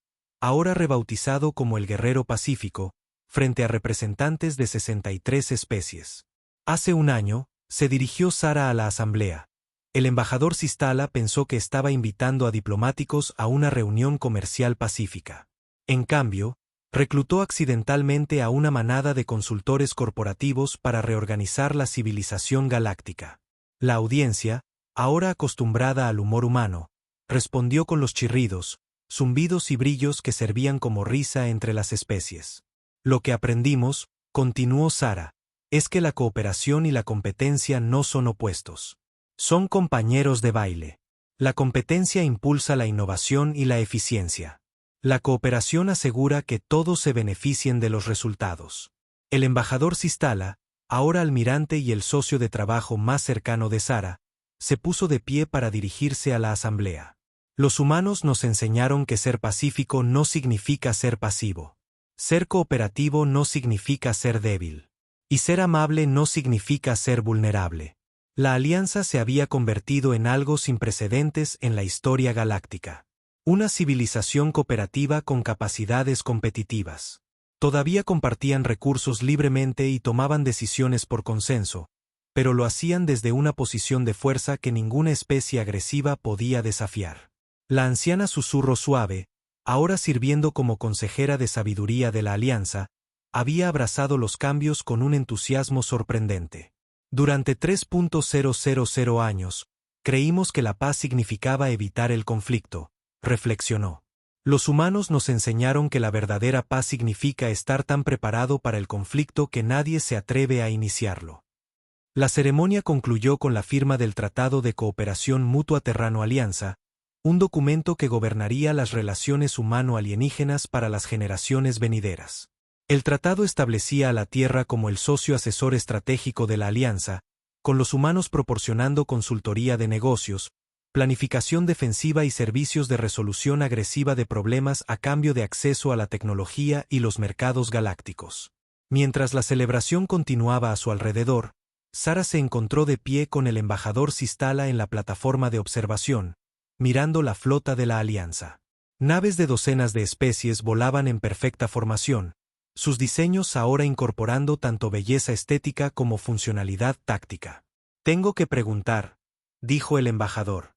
ahora rebautizado como el Guerrero Pacífico, frente a representantes de 63 especies. Hace un año, se dirigió Sarah a la asamblea. El embajador Sistala pensó que estaba invitando a diplomáticos a una reunión comercial pacífica. En cambio, reclutó accidentalmente a una manada de consultores corporativos para reorganizar la civilización galáctica. La audiencia, ahora acostumbrada al humor humano, respondió con los chirridos, zumbidos y brillos que servían como risa entre las especies. Lo que aprendimos, continuó Sarah, es que la cooperación y la competencia no son opuestos. Son compañeros de baile. La competencia impulsa la innovación y la eficiencia. La cooperación asegura que todos se beneficien de los resultados. El embajador Sistala, ahora almirante y el socio de trabajo más cercano de Sarah, se puso de pie para dirigirse a la asamblea. Los humanos nos enseñaron que ser pacífico no significa ser pasivo. Ser cooperativo no significa ser débil. Y ser amable no significa ser vulnerable. La alianza se había convertido en algo sin precedentes en la historia galáctica. Una civilización cooperativa con capacidades competitivas. Todavía compartían recursos libremente y tomaban decisiones por consenso, pero lo hacían desde una posición de fuerza que ninguna especie agresiva podía desafiar. La anciana susurro suave, ahora sirviendo como consejera de sabiduría de la alianza, había abrazado los cambios con un entusiasmo sorprendente. Durante 3.000 años, creímos que la paz significaba evitar el conflicto, reflexionó. Los humanos nos enseñaron que la verdadera paz significa estar tan preparado para el conflicto que nadie se atreve a iniciarlo. La ceremonia concluyó con la firma del Tratado de Cooperación Mutua Terrano-Alianza, un documento que gobernaría las relaciones humano-alienígenas para las generaciones venideras. El tratado establecía a la Tierra como el socio asesor estratégico de la Alianza, con los humanos proporcionando consultoría de negocios, planificación defensiva y servicios de resolución agresiva de problemas a cambio de acceso a la tecnología y los mercados galácticos. Mientras la celebración continuaba a su alrededor, Sarah se encontró de pie con el embajador Sistala en la plataforma de observación, mirando la flota de la Alianza. Naves de docenas de especies volaban en perfecta formación, sus diseños ahora incorporando tanto belleza estética como funcionalidad táctica. Tengo que preguntar, dijo el embajador.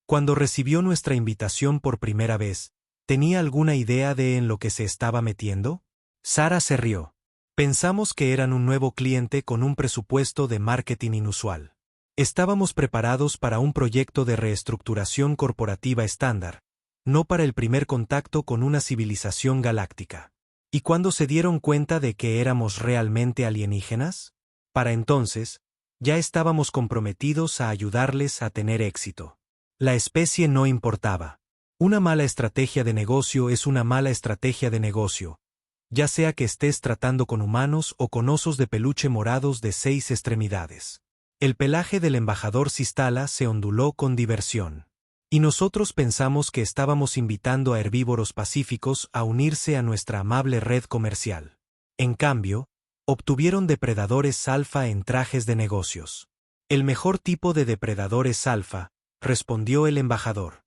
Cuando recibió nuestra invitación por primera vez, ¿tenía alguna idea de en lo que se estaba metiendo? Sarah se rió. Pensamos que eran un nuevo cliente con un presupuesto de marketing inusual. Estábamos preparados para un proyecto de reestructuración corporativa estándar, no para el primer contacto con una civilización galáctica. ¿Y cuándo se dieron cuenta de que éramos realmente alienígenas? Para entonces, ya estábamos comprometidos a ayudarles a tener éxito. La especie no importaba. Una mala estrategia de negocio es una mala estrategia de negocio, ya sea que estés tratando con humanos o con osos de peluche morados de 6 extremidades. El pelaje del embajador Sistala se onduló con diversión. Y nosotros pensamos que estábamos invitando a herbívoros pacíficos a unirse a nuestra amable red comercial. En cambio, obtuvieron depredadores alfa en trajes de negocios. El mejor tipo de depredadores alfa, respondió el embajador.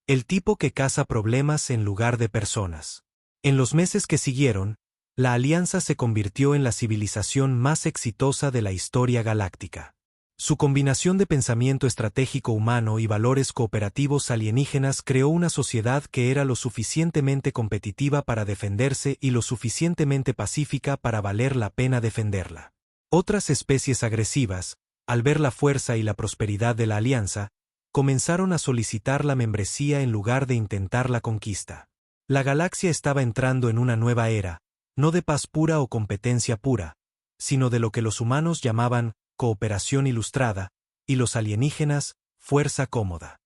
El tipo que caza problemas en lugar de personas. En los meses que siguieron, la Alianza se convirtió en la civilización más exitosa de la historia galáctica. Su combinación de pensamiento estratégico humano y valores cooperativos alienígenas creó una sociedad que era lo suficientemente competitiva para defenderse y lo suficientemente pacífica para valer la pena defenderla. Otras especies agresivas, al ver la fuerza y la prosperidad de la alianza, comenzaron a solicitar la membresía en lugar de intentar la conquista. La galaxia estaba entrando en una nueva era, no de paz pura o competencia pura, sino de lo que los humanos llamaban cooperación ilustrada, y los alienígenas, fuerza cómoda.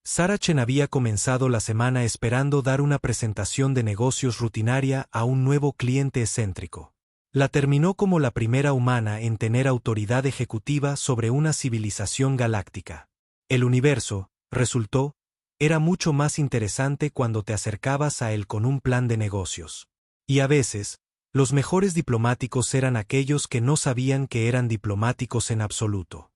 Sarah Chen había comenzado la semana esperando dar una presentación de negocios rutinaria a un nuevo cliente excéntrico. La terminó como la primera humana en tener autoridad ejecutiva sobre una civilización galáctica. El universo, resultó, era mucho más interesante cuando te acercabas a él con un plan de negocios. Y a veces, los mejores diplomáticos eran aquellos que no sabían que eran diplomáticos en absoluto.